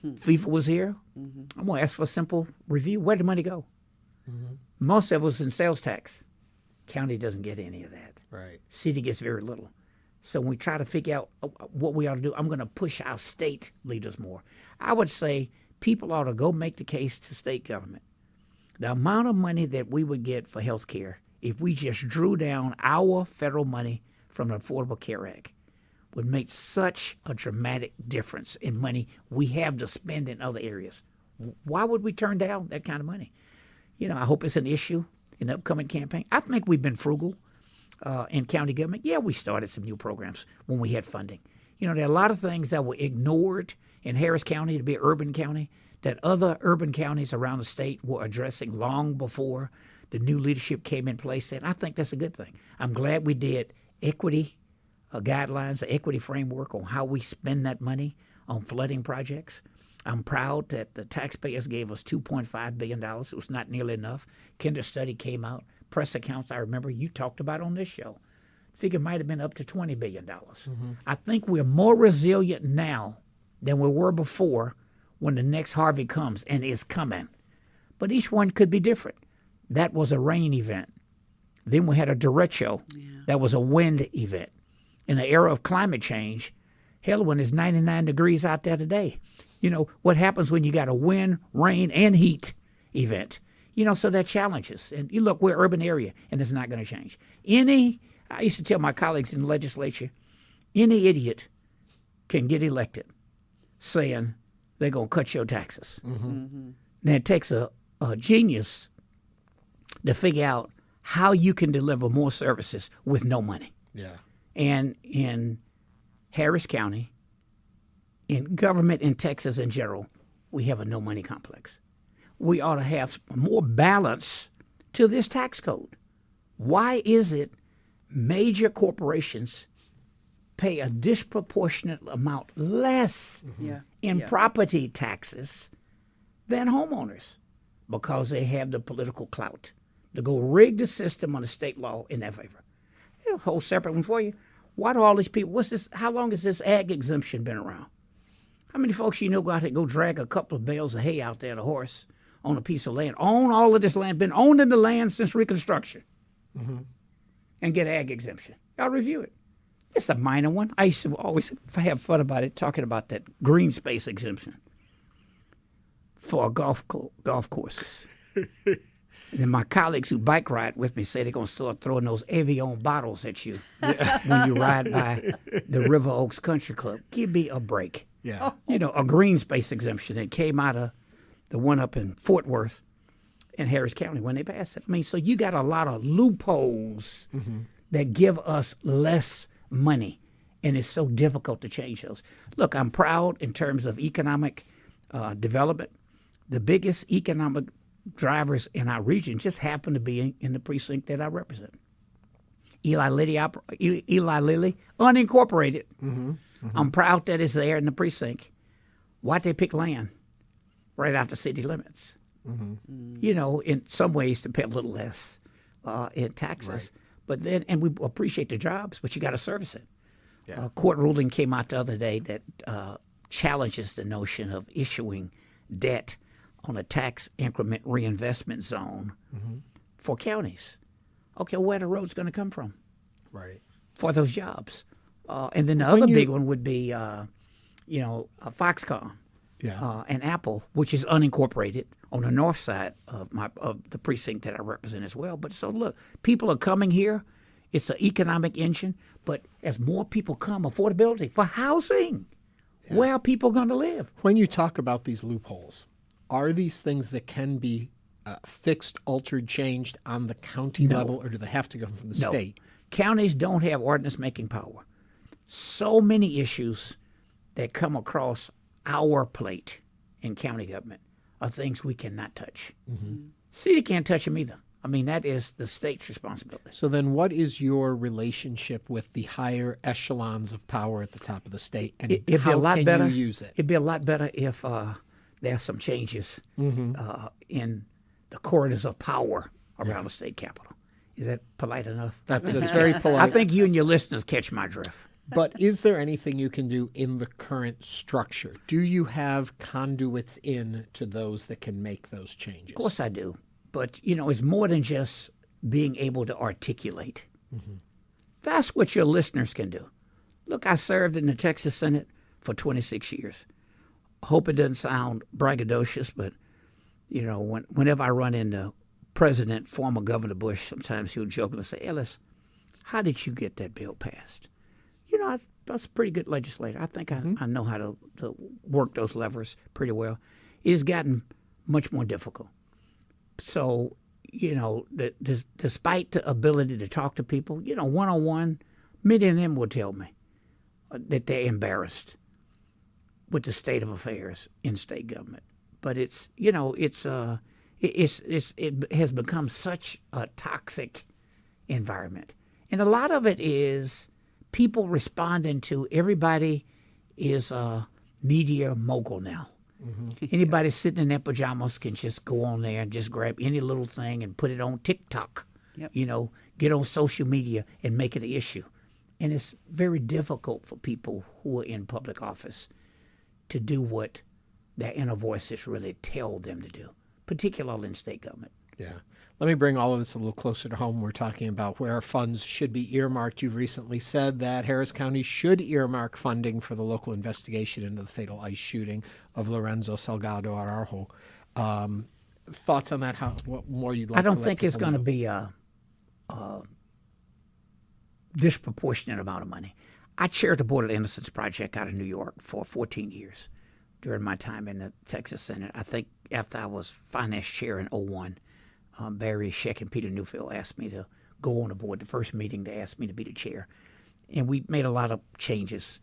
FIFA was here. I'm going to ask for a simple review. Where did the money go? Most of it was in sales tax. County doesn't get any of that. Right. City gets very little. So when we try to figure out what we ought to do, I'm going to push our state leaders more. I would say people ought to go make the case to state government. The amount of money that we would get for health care if we just drew down our federal money from the Affordable Care Act would make such a dramatic difference in money we have to spend in other areas. Why would we turn down that kind of money? I hope it's an issue in the upcoming campaign. I think we've been frugal in county government. Yeah, we started some new programs when we had funding. There are a lot of things that were ignored in Harris County to be an urban county that other urban counties around the state were addressing long before the new leadership came in place. And I think that's a good thing. I'm glad we did equity guidelines, an equity framework on how we spend that money on flooding projects. I'm proud that the taxpayers gave us $2.5 billion. It was not nearly enough. Kinder study came out. Press accounts, I remember you talked about on this show. Figure might have been up to $20 billion. I think we're more resilient now than we were before when the next Harvey comes and is coming. But each one could be different. That was a rain event. Then we had a derecho. That was a wind event. In the era of climate change, hell, when it's 99 degrees out there today, what happens when you got a wind, rain, and heat event? So that challenges. And you look, we're an urban area, and it's not going to change. I used to tell my colleagues in the legislature, any idiot can get elected saying they're going to cut your taxes. Now, it takes a genius to figure out how you can deliver more services with no money. Yeah. And in Harris County, in government in Texas in general, we have a no-money complex. We ought to have more balance to this tax code. Why is it major corporations pay a disproportionate amount less in property taxes than homeowners? Because they have the political clout. to go rig the system on the state law in their favor. A whole separate one for you. Why do all these people, what's this? How long has this ag exemption been around? How many folks you know go out there and go drag a couple of bales of hay out there, the horse, on a piece of land, own all of this land, been owning the land since Reconstruction, and get ag exemption? Y'all review it. It's a minor one. I used to always have fun about it, talking about that green space exemption for golf courses. And my colleagues who bike ride with me say they're going to start throwing those Evian bottles at you when you ride by the River Oaks Country Club. Give me a break. Yeah. You know, a green space exemption that came out of the one up in Fort Worth and Harris County when they passed it. I mean, so you got a lot of loopholes that give us less money, and it's so difficult to change those. Look, I'm proud in terms of economic development. The biggest economic drivers in our region just happen to be in the precinct that I represent. Eli Lilly, unincorporated. I'm proud that it's there in the precinct. Why'd they pick land right out the city limits? You know, in some ways to pay a little less in taxes. Right. But then, and we appreciate the jobs, but you got to service it. Yeah. A court ruling came out the other day that challenges the notion of issuing debt on a tax increment reinvestment zone for counties. Okay, where the road's going to come from? Right. For those jobs. And then the other big one would be, Foxconn and Apple, which is unincorporated on the north side of the precinct that I represent as well. But so look, people are coming here. It's an economic engine. But as more people come, affordability for housing, where are people going to live? When you talk about these loopholes, are these things that can be fixed, altered, changed on the county level, or do they have to come from the state? Counties don't have ordinance-making power. So many issues that come across our plate in county government are things we cannot touch. City can't touch them either. I mean, that is the state's responsibility. So then what is your relationship with the higher echelons of power at the top of the state, and it'd be how a lot can better, you use it? It'd be a lot better if there are some changes in the corridors of power around the state capitol. Is that polite enough? That's very polite. I think you and your listeners catch my drift. But is there anything you can do in the current structure? Do you have conduits in to those that can make those changes? Of course I do. But, you know, it's more than just being able to articulate. That's what your listeners can do. Look, I served in the Texas Senate for 26 years. Hope it doesn't sound braggadocious, but, you know, whenever I run into President, former Governor Bush, sometimes he'll jokingly say, Ellis, how did you get that bill passed? You know, I was a pretty good legislator. I think I know how to work those levers pretty well. It has gotten much more difficult. So, you know, despite the ability to talk to people, you know, one-on-one, many of them will tell me that they're embarrassed with the state of affairs in state government. But it's, you know, it has become such a toxic environment. And a lot of it is people responding to everybody is a media mogul now. Anybody sitting in their pajamas can just go on there and just grab any little thing and put it on TikTok, you know, get on social media and make it an issue. And it's very difficult for people who are in public office to do what their inner voices really tell them to do, particularly in state government. Yeah. Let me bring all of this a little closer to home. We're talking about where funds should be earmarked. You've recently said that Harris County should earmark funding for the local investigation into the fatal ICE shooting of Lorenzo Salgado Araujo. Thoughts on that? What more you'd like? I don't think it's going to be a disproportionate amount of money. I chaired the Board of Innocence Project out of New York for 14 years during my time in the Texas Senate. I think after I was finance chair in 2001, Barry Scheck and Peter Newfield asked me to go on the board. The first meeting, they asked me to be the chair. And we made a lot of changes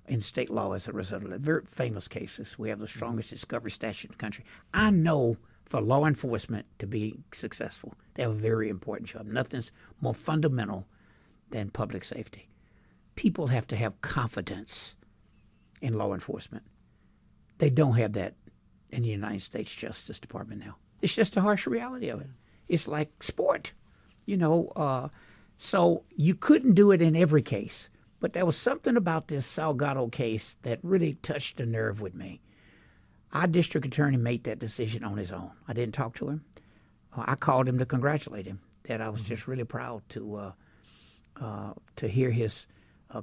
in state law as a result of that. Very famous cases. We have the strongest discovery statute in the country. I know for law enforcement to be successful, they have a very important job. Nothing's more fundamental than public safety. People have to have confidence in law enforcement. They don't have that in the United States Justice Department now. It's just a harsh reality of it. It's like sport, so you couldn't do it in every case. But there was something about this Salgado case that really touched a nerve with me. Our district attorney made that decision on his own. I didn't talk to him. I called him to congratulate him. That I was just really proud to hear his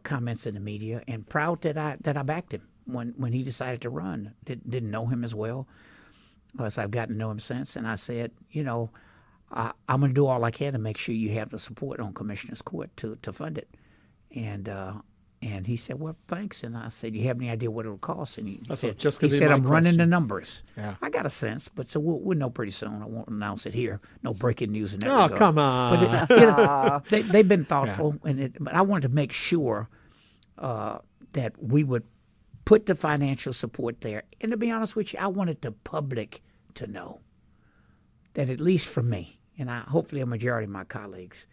comments in the media, and proud that I backed him when he decided to run. Didn't know him as well as I've gotten to know him since, and I said, I'm going to do all I can to make sure you have the support on Commissioner's Court to fund it. And he said, well, thanks. And I said, you have any idea what it'll cost? And he said, I'm running the numbers. Yeah. I got a sense, but so we'll know pretty soon. I won't announce it here. No breaking news in that Oh, regard. come on. But they've been thoughtful, but I wanted to make sure that we would put the financial support there. And to be honest with you, I wanted the public to know that, at least for me, and hopefully a majority of my colleagues,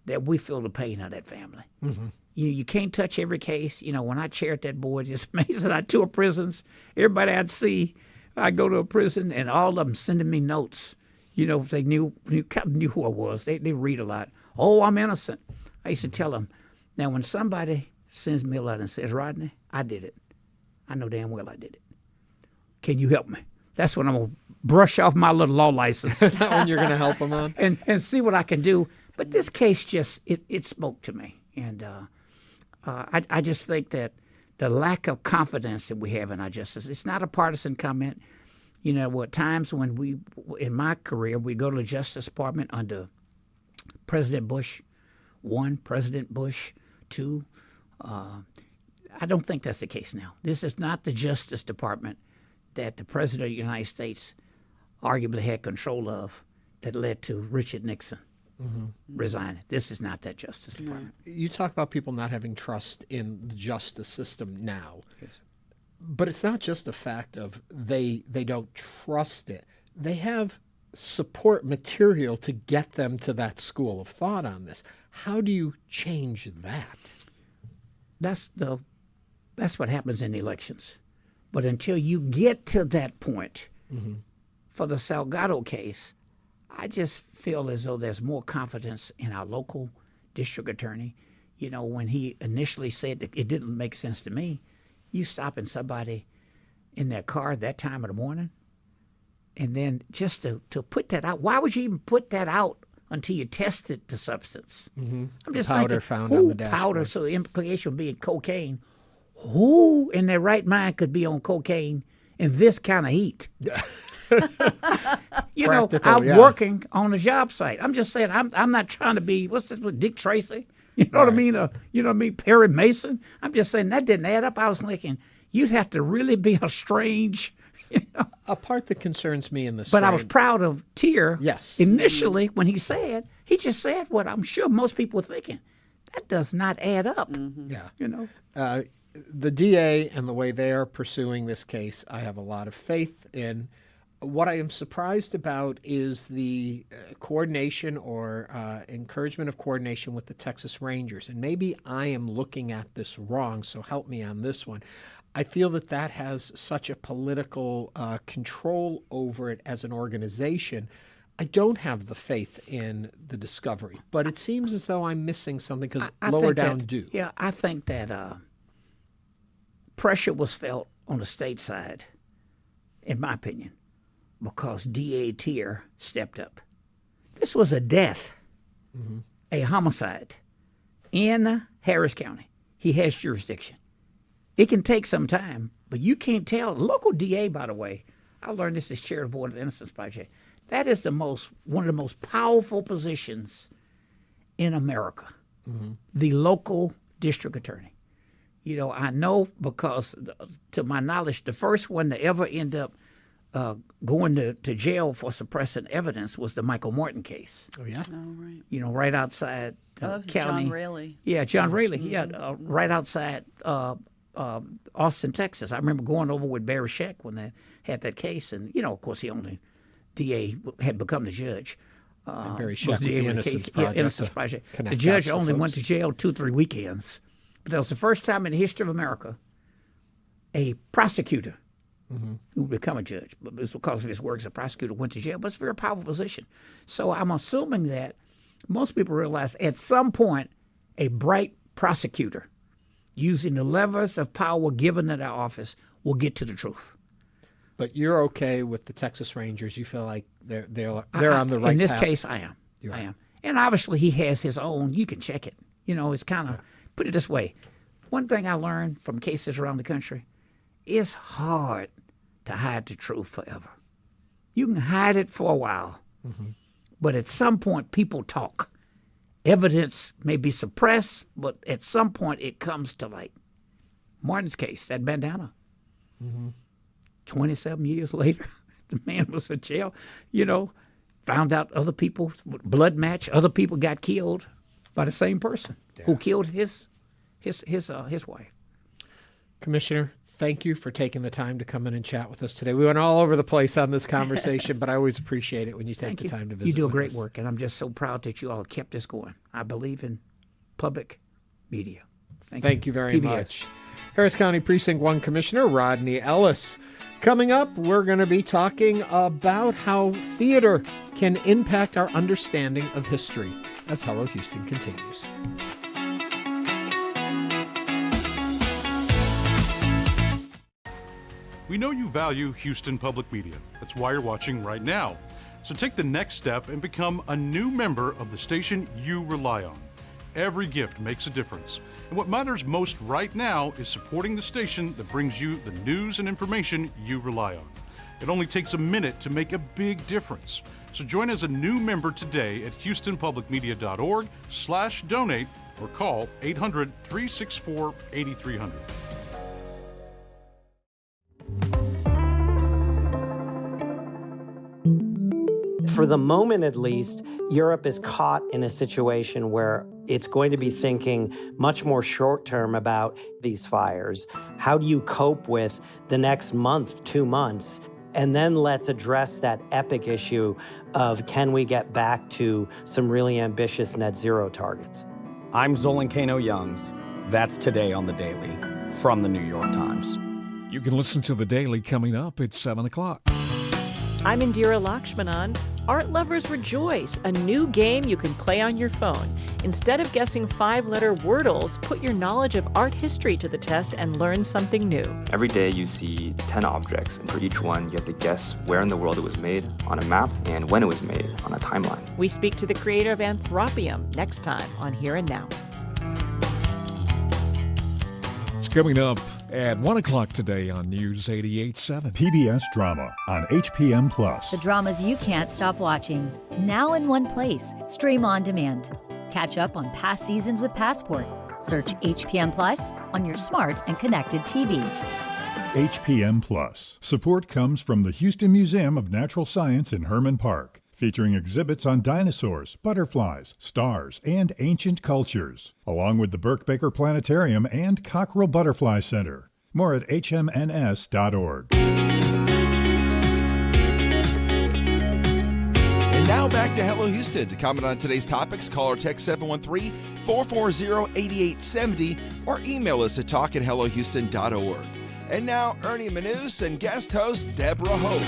that we feel the pain of that family. Mm-hmm. You can't touch every case. When I chaired that board, it's amazing. I toured prisons. Everybody I'd see, I'd go to a prison, and all of them sending me notes. If they knew who I was. They read a lot. Oh, I'm innocent. I used to tell them, now when somebody sends me a letter and says, Rodney, I did it. I know damn well I did it. Can you help me? That's when I'm going to brush off my little law license. That one you're going to help them on? And see what I can do. But this case just, it spoke to me. And I just think that the lack of confidence that we have in our justice, it's not a partisan comment. At times when in my career, we go to the Justice Department under President Bush 1, President Bush 2. I don't think that's the case now. This is not the Justice Department that the President of the United States arguably had control of that led to Richard Nixon resigning. This is not that Justice Department. You talk about people not having trust in the justice system now. Yes. But it's not just a fact of they don't trust it. They have support material to get them to that school of thought on this. How do you change that? That's what happens in elections. But until you get to that point, for the Salgado case, I just feel as though there's more confidence in our local district attorney. When he initially said that it didn't make sense to me, you stopping somebody in their car at that time of the morning, and then just to put that out. Why would you even put that out until you tested the substance? Mm-hmm. I'm just powder thinking, found who on the dashboard. Powder, so the implication would be cocaine. Who in their right mind could be on cocaine in this kind of heat? I'm working on a job site. I'm just saying, I'm not trying to be, what's this with Dick Tracy? You know what I mean? You know what I mean? Perry Mason. I'm just saying that didn't add up. I was thinking, you'd have to really be a strange, A part that concerns me in this. But I was proud of Tier. Yes. Initially, when he just said what I'm sure most people were thinking. That does not add up. Yeah. The DA and the way they are pursuing this case, I have a lot of faith in. What I am surprised about is the coordination or encouragement of coordination with the Texas Rangers. And maybe I am looking at this wrong, so help me on this one. I feel that has such a political control over it as an organization. I don't have the faith in the discovery, but it seems as though I'm missing something because lower down do. Yeah, I think that pressure was felt on the state side, in my opinion, because DA Tier stepped up. This was a death, a homicide in Harris County. He has jurisdiction. It can take some time, but you can't tell. Local DA, by the way, I learned this as chair of the Board of the Innocence Project. That is one of the most powerful positions in America, the local district attorney. I know because, to my knowledge, the first one to ever end up going to jail for suppressing evidence was the Michael Morton case. Oh, yeah? Oh, right. Right outside County. John Raley. Yeah, John Raley. Yeah, right outside Austin, Texas. I remember going over with Barry Scheck when they had that case. And, of course, DA had become the judge. And Barry Scheck with the Innocence Project. Innocence Project. The judge only went to jail 2-3 weekends. But that was the first time in the history of America a prosecutor who would become a judge, but it's because of his work as a prosecutor, went to jail. But it's a very powerful position. So I'm assuming that most people realize at some point a bright prosecutor using the levers of power given in their office will get to the truth. But you're okay with the Texas Rangers? You feel like they're on the right path? In this case, I am. I am. And obviously he has his own. You can check it. It's kind of, put it this way. One thing I learned from cases around the country, it's hard to hide the truth forever. You can hide it for a while, but at some point people talk. Evidence may be suppressed, but at some point it comes to light. Martin's case, that bandana. 27 years later, the man was in jail, found out other people, blood match, other people got killed by the same person who killed his wife. Commissioner, thank you for taking the time to come in and chat with us today. We went all over the place on this conversation, but I always appreciate it when you take the time to visit. You do a with great us. work, and I'm just so proud that you all kept this going. I believe in public media. Thank you very PBS. much. Harris County Precinct 1 Commissioner Rodney Ellis. Coming up, we're going to be talking about how theater can impact our understanding of history as Hello Houston continues. We know you value Houston Public Media. That's why you're watching right now. So take the next step and become a new member of the station you rely on. Every gift makes a difference. And what matters most right now is supporting the station that brings you the news and information you rely on. It only takes a minute to make a big difference. So join as a new member today at houstonpublicmedia.org/donate or call 800-364-8300. For the moment, at least, Europe is caught in a situation where it's going to be thinking much more short-term about these fires. How do you cope with the next month, 2 months? And then let's address that epic issue of can we get back to some really ambitious net zero targets? I'm Zolan Kano-Youngs. That's today on The Daily from the New York Times. You can listen to The Daily coming up at 7 o'clock. I'm Indira Lakshmanan. Art lovers rejoice, a new game you can play on your phone. Instead of guessing 5-letter wordles, put your knowledge of art history to the test and learn something new. Every day you see 10 objects, and for each one you have to guess where in the world it was made on a map and when it was made on a timeline. We speak to the creator of Anthropium next time on Here and Now. It's coming up at 1 o'clock today on News 88.7. PBS Drama on HPM Plus. The dramas you can't stop watching. Now in one place. Stream on demand. Catch up on past seasons with Passport. Search HPM Plus on your smart and connected TVs. HPM Plus. Support comes from the Houston Museum of Natural Science in Herman Park, featuring exhibits on dinosaurs, butterflies, stars, and ancient cultures, along with the Burke-Baker Planetarium and Cockrell Butterfly Center. More at hmns.org. And now back to Hello Houston. To comment on today's topics, call or text 713-440-8870 or email us at talk@hellohouston.org. And now, Ernie Manouse and guest host Deborah Hope.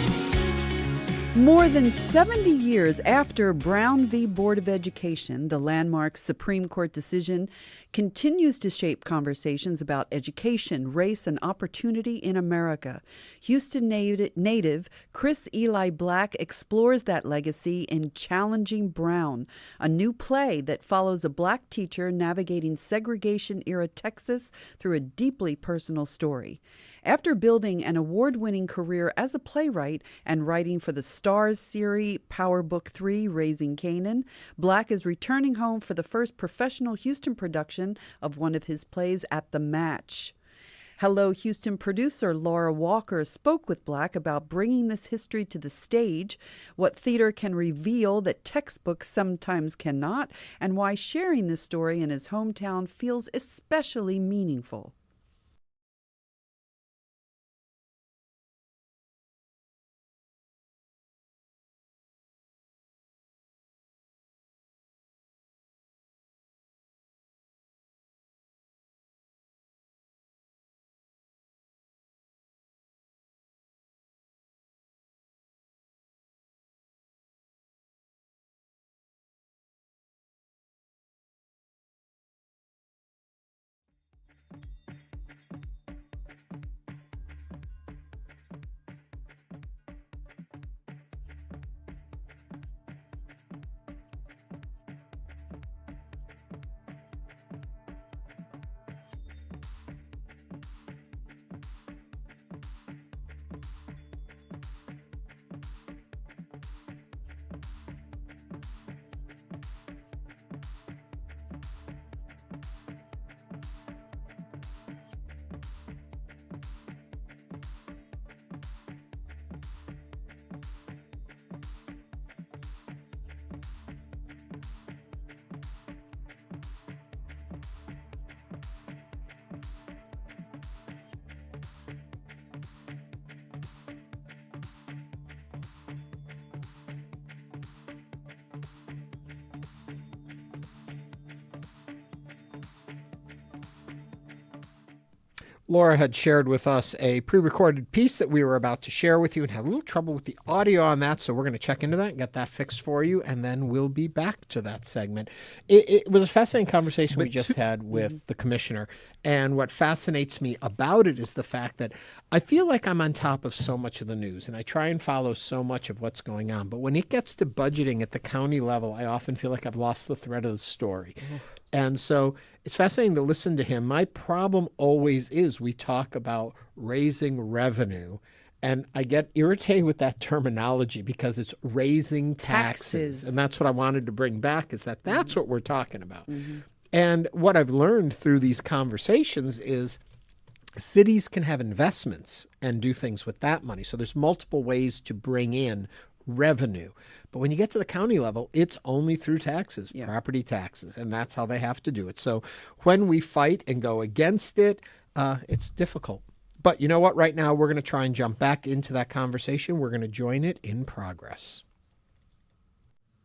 More than 70 years after Brown v. Board of Education, the landmark Supreme Court decision continues to shape conversations about education, race, and opportunity in America. Houston native Cris Eli Blak explores that legacy in Challenging Brown, a new play that follows a black teacher navigating segregation-era Texas through a deeply personal story. After building an award-winning career as a playwright and writing for the Starz series Power Book 3, Raising Canaan, Blak is returning home for the first professional Houston production of one of his plays at The Match. Hello Houston producer Laura Walker spoke with Blak about bringing this history to the stage, what theater can reveal that textbooks sometimes cannot, and why sharing this story in his hometown feels especially meaningful. Laura had shared with us a pre-recorded piece that we were about to share with you and had a little trouble with the audio on that, so we're going to check into that and get that fixed for you, and then we'll be back to that segment. It was a fascinating conversation we just had with the commissioner, and what fascinates me about it is the fact that I feel like I'm on top of so much of the news, and I try and follow so much of what's going on, but when it gets to budgeting at the county level, I often feel like I've lost the thread of the story. And so it's fascinating to listen to him. My problem always is we talk about raising revenue, and I get irritated with that terminology because it's raising taxes. And that's what I wanted to bring back, is that that's what we're talking about. And what I've learned through these conversations is cities can have investments and do things with that money. So there's multiple ways to bring in revenue. But when you get to the county level, it's only through taxes, property taxes, and that's how they have to do it. So when we fight and go against it, it's difficult. But you know what? Right now, we're going to try and jump back into that conversation. We're going to join it in progress.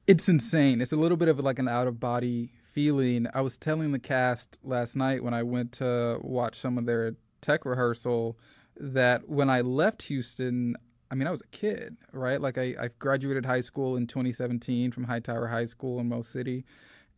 It's insane. It's a little bit of like an out-of-body feeling. I was telling the cast last night when I went to watch some of their tech rehearsal that when I left Houston, I mean, I was a kid, right? Like I graduated high school in 2017 from Hightower High School in Mo City,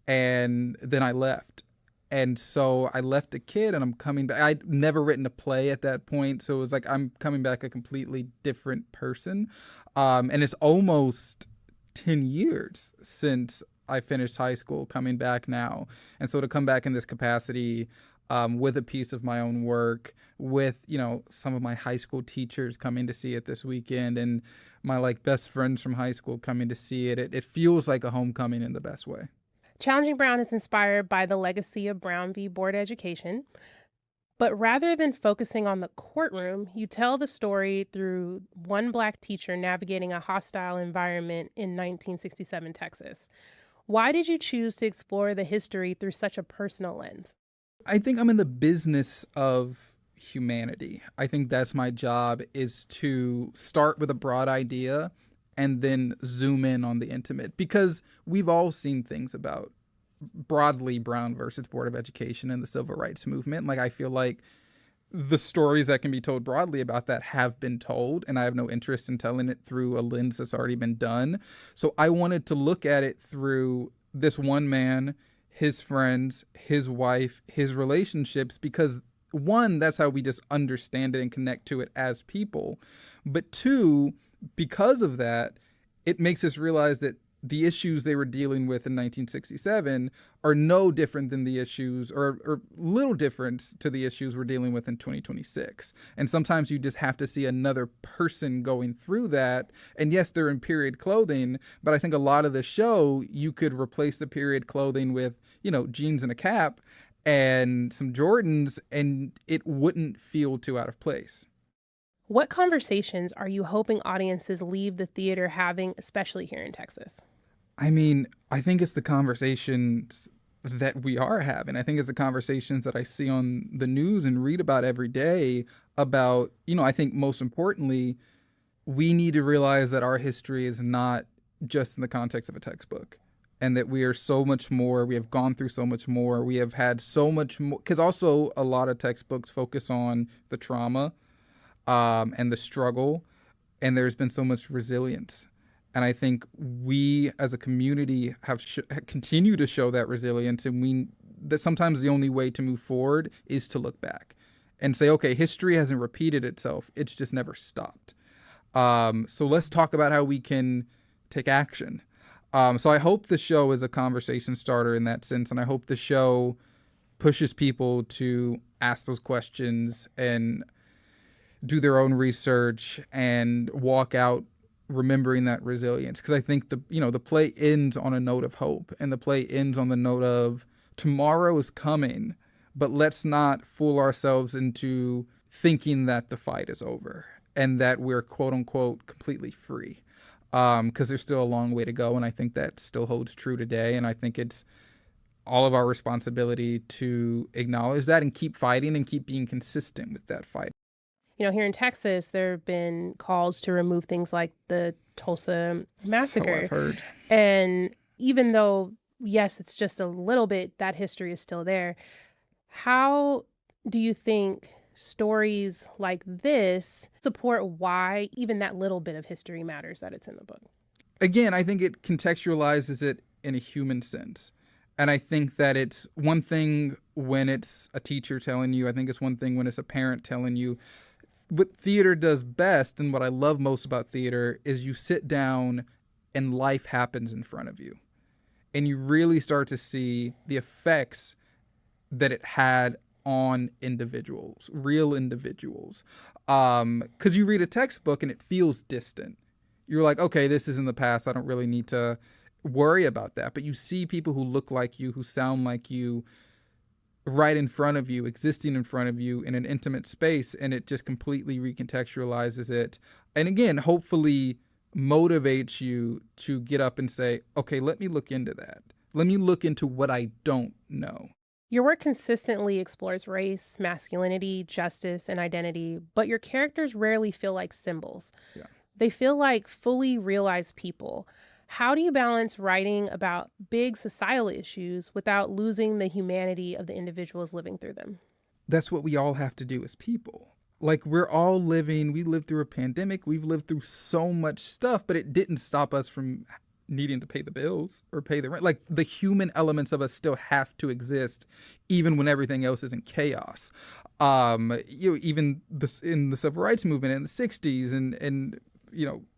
and then I left. And so I left a kid and I'm coming back. I'd never written a play at that point, so it was like I'm coming back a completely different person. And it's almost 10 years since I finished high school, coming back now. And so to come back in this capacity with a piece of my own work, with, you know, some of my high school teachers coming to see it this weekend, and my like best friends from high school coming to see it, it feels like a homecoming in the best way. Challenging Brown is inspired by the legacy of Brown v. Board of Education. But rather than focusing on the courtroom, you tell the story through one Black teacher navigating a hostile environment in 1967 Texas. Why did you choose to explore the history through such a personal lens? I think I'm in the business of humanity. I think that's my job, is to start with a broad idea and then zoom in on the intimate, because we've all seen things about broadly Brown versus Board of Education and the Civil Rights Movement. Like, I feel like the stories that can be told broadly about that have been told, and I have no interest in telling it through a lens that's already been done. So I wanted to look at it through this one man, his friends, his wife, his relationships, because one, that's how we just understand it and connect to it as people. But two, because of that, it makes us realize that the issues they were dealing with in 1967 are no different than the issues, or little different to the issues we're dealing with in 2026. And sometimes you just have to see another person going through that. And yes, they're in period clothing, but I think a lot of the show, you could replace the period clothing with, you know, jeans and a cap and some Jordans, and it wouldn't feel too out of place. What conversations are you hoping audiences leave the theater having, especially here in Texas? I mean, I think it's the conversations that we are having. I think it's the conversations that I see on the news and read about every day about, you know, I think most importantly, we need to realize that our history is not just in the context of a textbook, and that we are so much more. We have gone through so much more. We have had so much more, because also a lot of textbooks focus on the trauma and the struggle, and there's been so much resilience. And I think we as a community have continue to show that resilience, and that sometimes the only way to move forward is to look back and say, okay, history hasn't repeated itself. It's just never stopped. So let's talk about how we can take action. So I hope the show is a conversation starter in that sense, and I hope the show pushes people to ask those questions and do their own research and walk out remembering that resilience. Because I think the play ends on a note of hope, and the play ends on the note of tomorrow is coming, but let's not fool ourselves into thinking that the fight is over and that we're quote unquote completely free. Because there's still a long way to go, and I think that still holds true today. And I think it's all of our responsibility to acknowledge that and keep fighting and keep being consistent with that fight. You know, here in Texas, there have been calls to remove things like the Tulsa massacre. So I've heard. And even though, yes, it's just a little bit, that history is still there. How do you think stories like this support why even that little bit of history matters that it's in the book? Again, I think it contextualizes it in a human sense. And I think that it's one thing when it's a teacher telling you. I think it's one thing when it's a parent telling you. What theater does best, and what I love most about theater, is you sit down and life happens in front of you. And you really start to see the effects that it had on individuals, real individuals. Because you read a textbook and it feels distant. You're like, okay, this is in the past. I don't really need to worry about that. But you see people who look like you, who sound like you, right in front of you, existing in front of you in an intimate space, and it just completely recontextualizes it. And again, hopefully motivates you to get up and say, okay, let me look into that. Let me look into what I don't know. Your work consistently explores race, masculinity, justice, and identity, but your characters rarely feel like symbols. Yeah. They feel like fully realized people. How do you balance writing about big societal issues without losing the humanity of the individuals living through them? That's what we all have to do as people. Like, we lived through a pandemic, we've lived through so much stuff, but it didn't stop us from needing to pay the bills or pay the rent. Like, the human elements of us still have to exist, even when everything else is in chaos. Even in the civil rights movement in the 60s and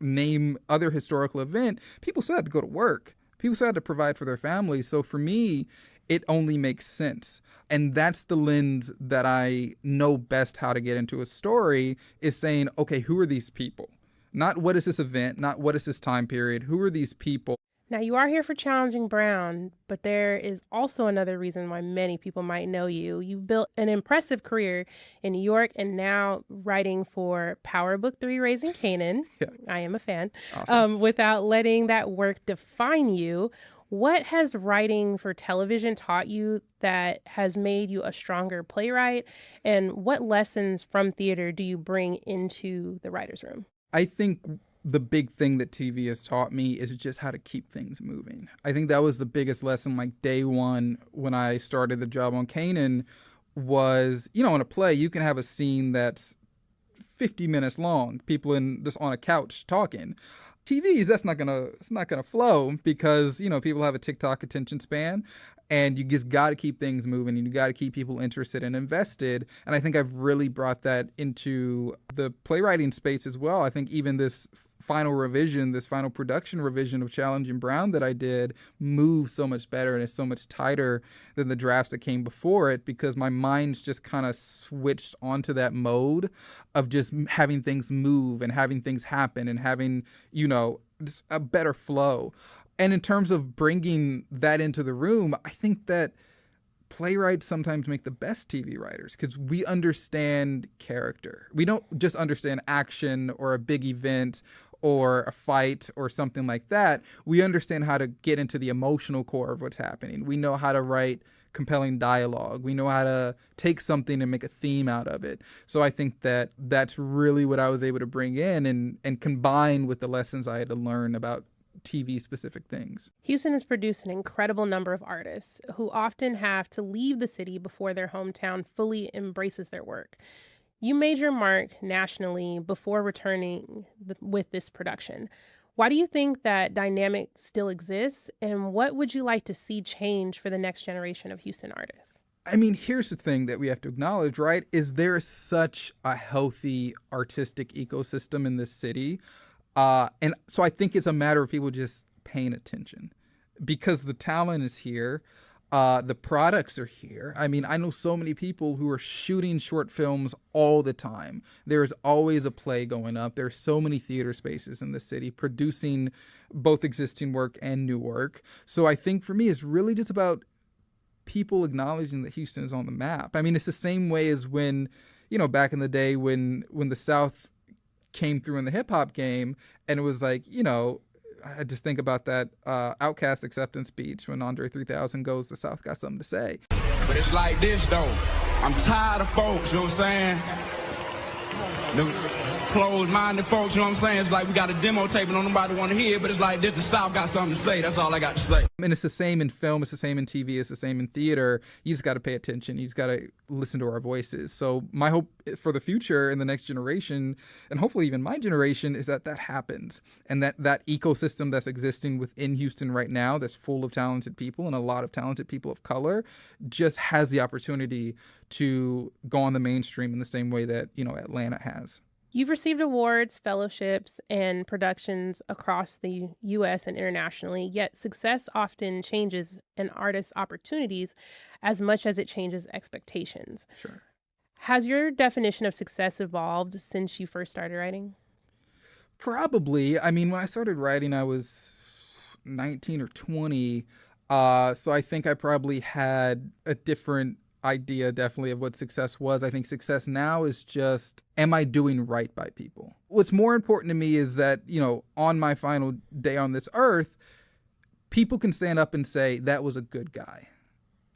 name other historical event, people still had to go to work. People still had to provide for their families. So for me, it only makes sense. And that's the lens that I know best how to get into a story, is saying, okay, who are these people? Not what is this event, not what is this time period, who are these people? Now, you are here for Challenging Brown, but there is also another reason why many people might know you. You've built an impressive career in New York and now writing for Power Book 3, Raising Kanan. Yeah. I am a fan. Awesome. Without letting that work define you, what has writing for television taught you that has made you a stronger playwright? And what lessons from theater do you bring into the writer's room? I think the big thing that TV has taught me is just how to keep things moving. I think that was the biggest lesson, like day one when I started the job on Kanan, was, in a play, you can have a scene that's 50 minutes long, people just on a couch talking. TVs, it's not gonna flow because, people have a TikTok attention span, and you just got to keep things moving, and you got to keep people interested and invested. And I think I've really brought that into the playwriting space as well. I think even this final production revision of Challenging Brown that I did moves so much better and is so much tighter than the drafts that came before it, because my mind's just kind of switched onto that mode of just having things move and having things happen and having, just a better flow. And in terms of bringing that into the room, I think that playwrights sometimes make the best TV writers because we understand character. We don't just understand action or a big event or a fight or something like that. We understand how to get into the emotional core of what's happening. We know how to write compelling dialogue. We know how to take something and make a theme out of it. So I think that that's really what I was able to bring in and combine with the lessons I had to learn about TV-specific things. Houston has produced an incredible number of artists who often have to leave the city before their hometown fully embraces their work. You made your mark nationally before returning with this production. Why do you think that dynamic still exists, and what would you like to see change for the next generation of Houston artists? I mean, here's the thing that we have to acknowledge, right, is there is such a healthy artistic ecosystem in this city. And so I think it's a matter of people just paying attention because the talent is here. The products are here. I mean, I know so many people who are shooting short films all the time. There's always a play going up. There's so many theater spaces in the city producing both existing work and new work. So I think for me, it's really just about people acknowledging that Houston is on the map. I mean, it's the same way as when, back in the day when the South came through in the hip hop game, and it was like, I just think about that Outkast acceptance speech when Andre 3000 goes, the South got something to say. But it's like this though, I'm tired of folks, you know what I'm saying? the closed-minded folks, you know what I'm saying? It's like we got a demo tape and don't nobody want to hear it, but it's like this, the South got something to say. That's all I got to say. And it's the same in film, it's the same in TV, it's the same in theater. You just got to pay attention. You just got to listen to our voices. So my hope for the future in the next generation, and hopefully even my generation, is that that happens. And that ecosystem that's existing within Houston right now, that's full of talented people and a lot of talented people of color, just has the opportunity to go on the mainstream in the same way that, Atlanta has. You've received awards, fellowships, and productions across the U.S. and internationally, yet success often changes an artist's opportunities as much as it changes expectations. Sure. Has your definition of success evolved since you first started writing? Probably. I mean, when I started writing, I was 19 or 20, so I think I probably had a different idea definitely of what success was. I think success now is just, am I doing right by people? What's more important to me is that, on my final day on this earth, people can stand up and say, that was a good guy.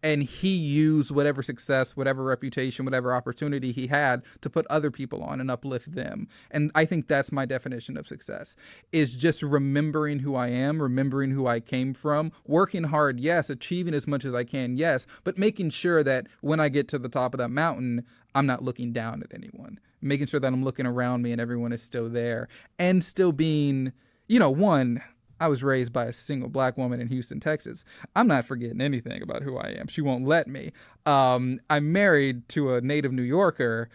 And he used whatever success, whatever reputation, whatever opportunity he had to put other people on and uplift them. And I think that's my definition of success, is just remembering who I am, remembering who I came from, working hard, yes, achieving as much as I can, yes, but making sure that when I get to the top of that mountain, I'm not looking down at anyone, making sure that I'm looking around me and everyone is still there, and still being, I was raised by a single black woman in Houston, Texas. I'm not forgetting anything about who I am. She won't let me. I'm married to a native New Yorker.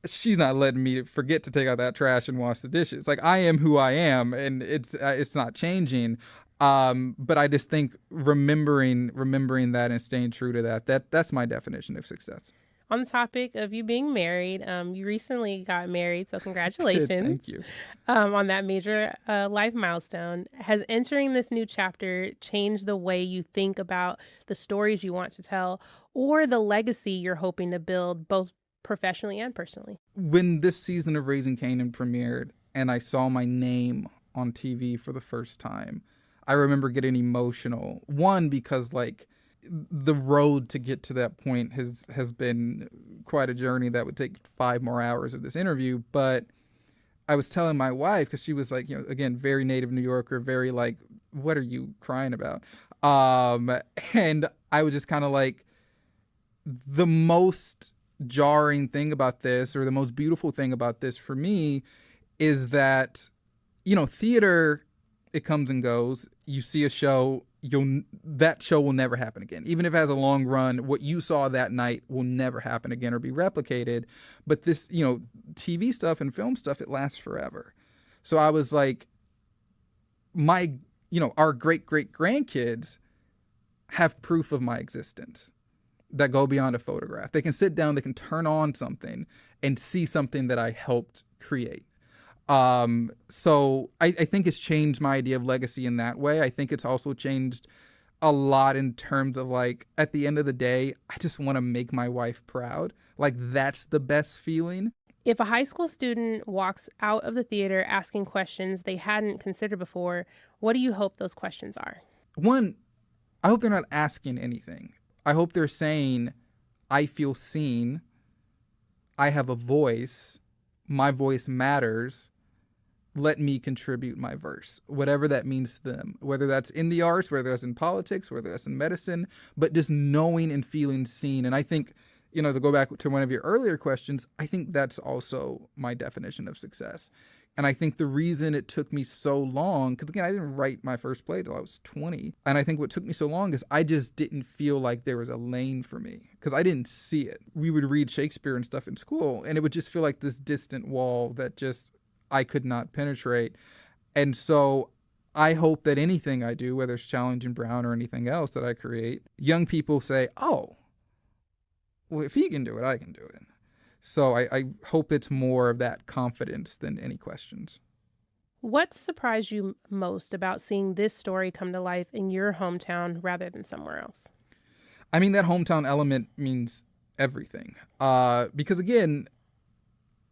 She's not letting me forget to take out that trash and wash the dishes. Like, I am who I am, and it's not changing. But I just think remembering that and staying true to that's my definition of success. On the topic of you being married, you recently got married, so congratulations. Thank you. On that major life milestone. Has entering this new chapter changed the way you think about the stories you want to tell or the legacy you're hoping to build, both professionally and personally? When this season of Raising Kanan premiered and I saw my name on TV for the first time, I remember getting emotional. One, because the road to get to that point has been quite a journey that would take 5 more hours of this interview. But I was telling my wife, because she was like, again, very native New Yorker, very like, what are you crying about? And I was just kind of like, the most jarring thing about this, or the most beautiful thing about this for me, is that, theater, it comes and goes. You see a show, that show will never happen again. Even if it has a long run, what you saw that night will never happen again or be replicated. But this, TV stuff and film stuff, it lasts forever. So I was like, our great-great-grandkids have proof of my existence that go beyond a photograph. They can sit down, they can turn on something and see something that I helped create. So I think it's changed my idea of legacy in that way. I think it's also changed a lot in terms of at the end of the day, I just want to make my wife proud. That's the best feeling. If a high school student walks out of the theater asking questions they hadn't considered before, what do you hope those questions are? One, I hope they're not asking anything. I hope they're saying, I feel seen. I have a voice. My voice matters. Let me contribute my verse, whatever that means to them, whether that's in the arts, whether that's in politics, whether that's in medicine, but just knowing and feeling seen. And I think, to go back to one of your earlier questions, I think that's also my definition of success. And I think the reason it took me so long, because again, I didn't write my first play till I was 20. And I think what took me so long is I just didn't feel like there was a lane for me because I didn't see it. We would read Shakespeare and stuff in school, and it would just feel like this distant wall that just I could not penetrate. And so I hope that anything I do, whether it's Challenging Brown or anything else that I create, young people say, oh, well, if he can do it, I can do it. So I hope it's more of that confidence than any questions. What surprised you most about seeing this story come to life in your hometown rather than somewhere else? I mean, that hometown element means everything. Because again,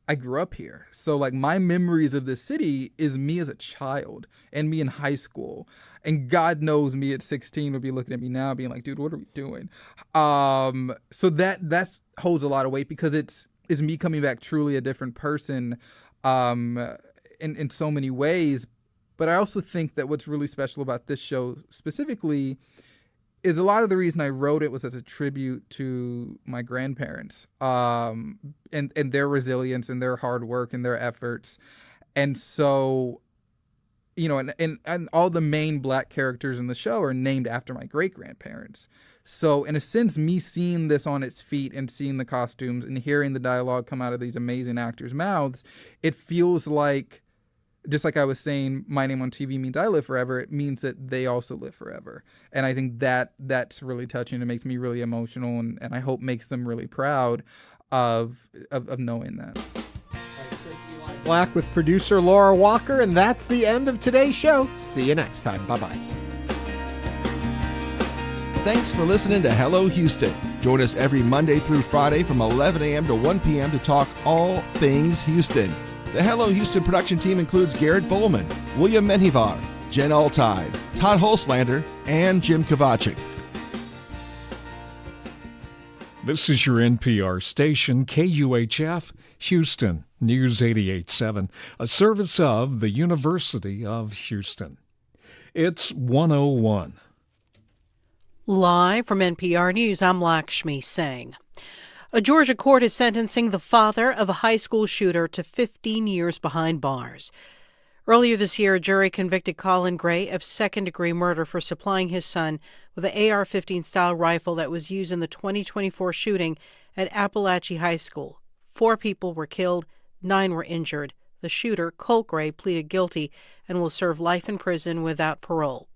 I grew up here. So my memories of this city is me as a child and me in high school. And God knows me at 16 would be looking at me now being like, dude, what are we doing? So that holds a lot of weight because it's me coming back truly a different person in so many ways. But I also think that what's really special about this show specifically is a lot of the reason I wrote it was as a tribute to my grandparents and their resilience and their hard work and their efforts. And so, you know, and all the main Black characters in the show are named after my great-grandparents. So in a sense, me seeing this on its feet and seeing the costumes and hearing the dialogue come out of these amazing actors' mouths, it feels like, just like I was saying, my name on TV means I live forever. It means that they also live forever. And I think that's really touching. It makes me really emotional, and I hope makes them really proud of knowing that. Black with producer Laura Walker, and that's the end of today's show. See you next time. Bye-bye. Thanks for listening to Hello Houston. Join us every Monday through Friday from 11 a.m. to 1 p.m. to talk all things Houston. The Hello Houston production team includes Garrett Bowman, William Menjivar, Jen Altide, Todd Holslander, and Jim Kovacic. This is your NPR station, KUHF, Houston, News 88.7, a service of the University of Houston. It's 1:01. Live from NPR News, I'm Lakshmi Singh. A Georgia court is sentencing the father of a high school shooter to 15 years behind bars. Earlier this year, a jury convicted Colin Gray of second-degree murder for supplying his son with an AR-15-style rifle that was used in the 2024 shooting at Appalachia High School. 4 people were killed, 9 were injured. The shooter, Colt Gray, pleaded guilty and will serve life in prison without parole.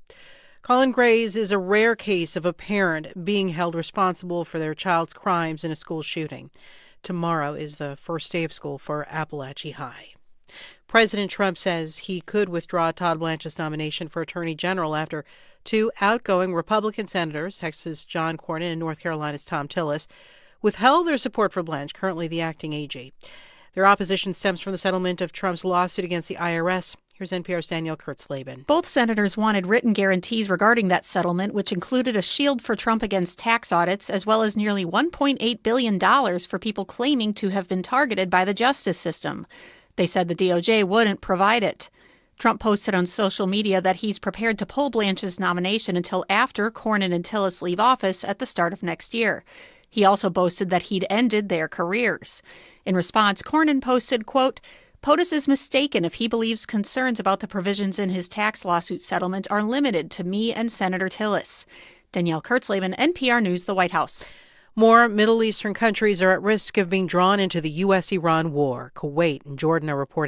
Colin Gray's is a rare case of a parent being held responsible for their child's crimes in a school shooting. Tomorrow is the first day of school for Appalachia High. President Trump says he could withdraw Todd Blanche's nomination for Attorney General after 2 outgoing Republican senators, Texas' John Cornyn and North Carolina's Thom Tillis, withheld their support for Blanche, currently the acting AG. Their opposition stems from the settlement of Trump's lawsuit against the IRS. Here's NPR's Danielle Kurtzleben. Both senators wanted written guarantees regarding that settlement, which included a shield for Trump against tax audits, as well as nearly $1.8 billion for people claiming to have been targeted by the justice system. They said the DOJ wouldn't provide it. Trump posted on social media that he's prepared to pull Blanche's nomination until after Cornyn and Tillis leave office at the start of next year. He also boasted that he'd ended their careers. In response, Cornyn posted, quote, POTUS is mistaken if he believes concerns about the provisions in his tax lawsuit settlement are limited to me and Senator Tillis. Danielle Kurtzleben, NPR News, the White House. More Middle Eastern countries are at risk of being drawn into the U.S.-Iran war. Kuwait and Jordan are reporting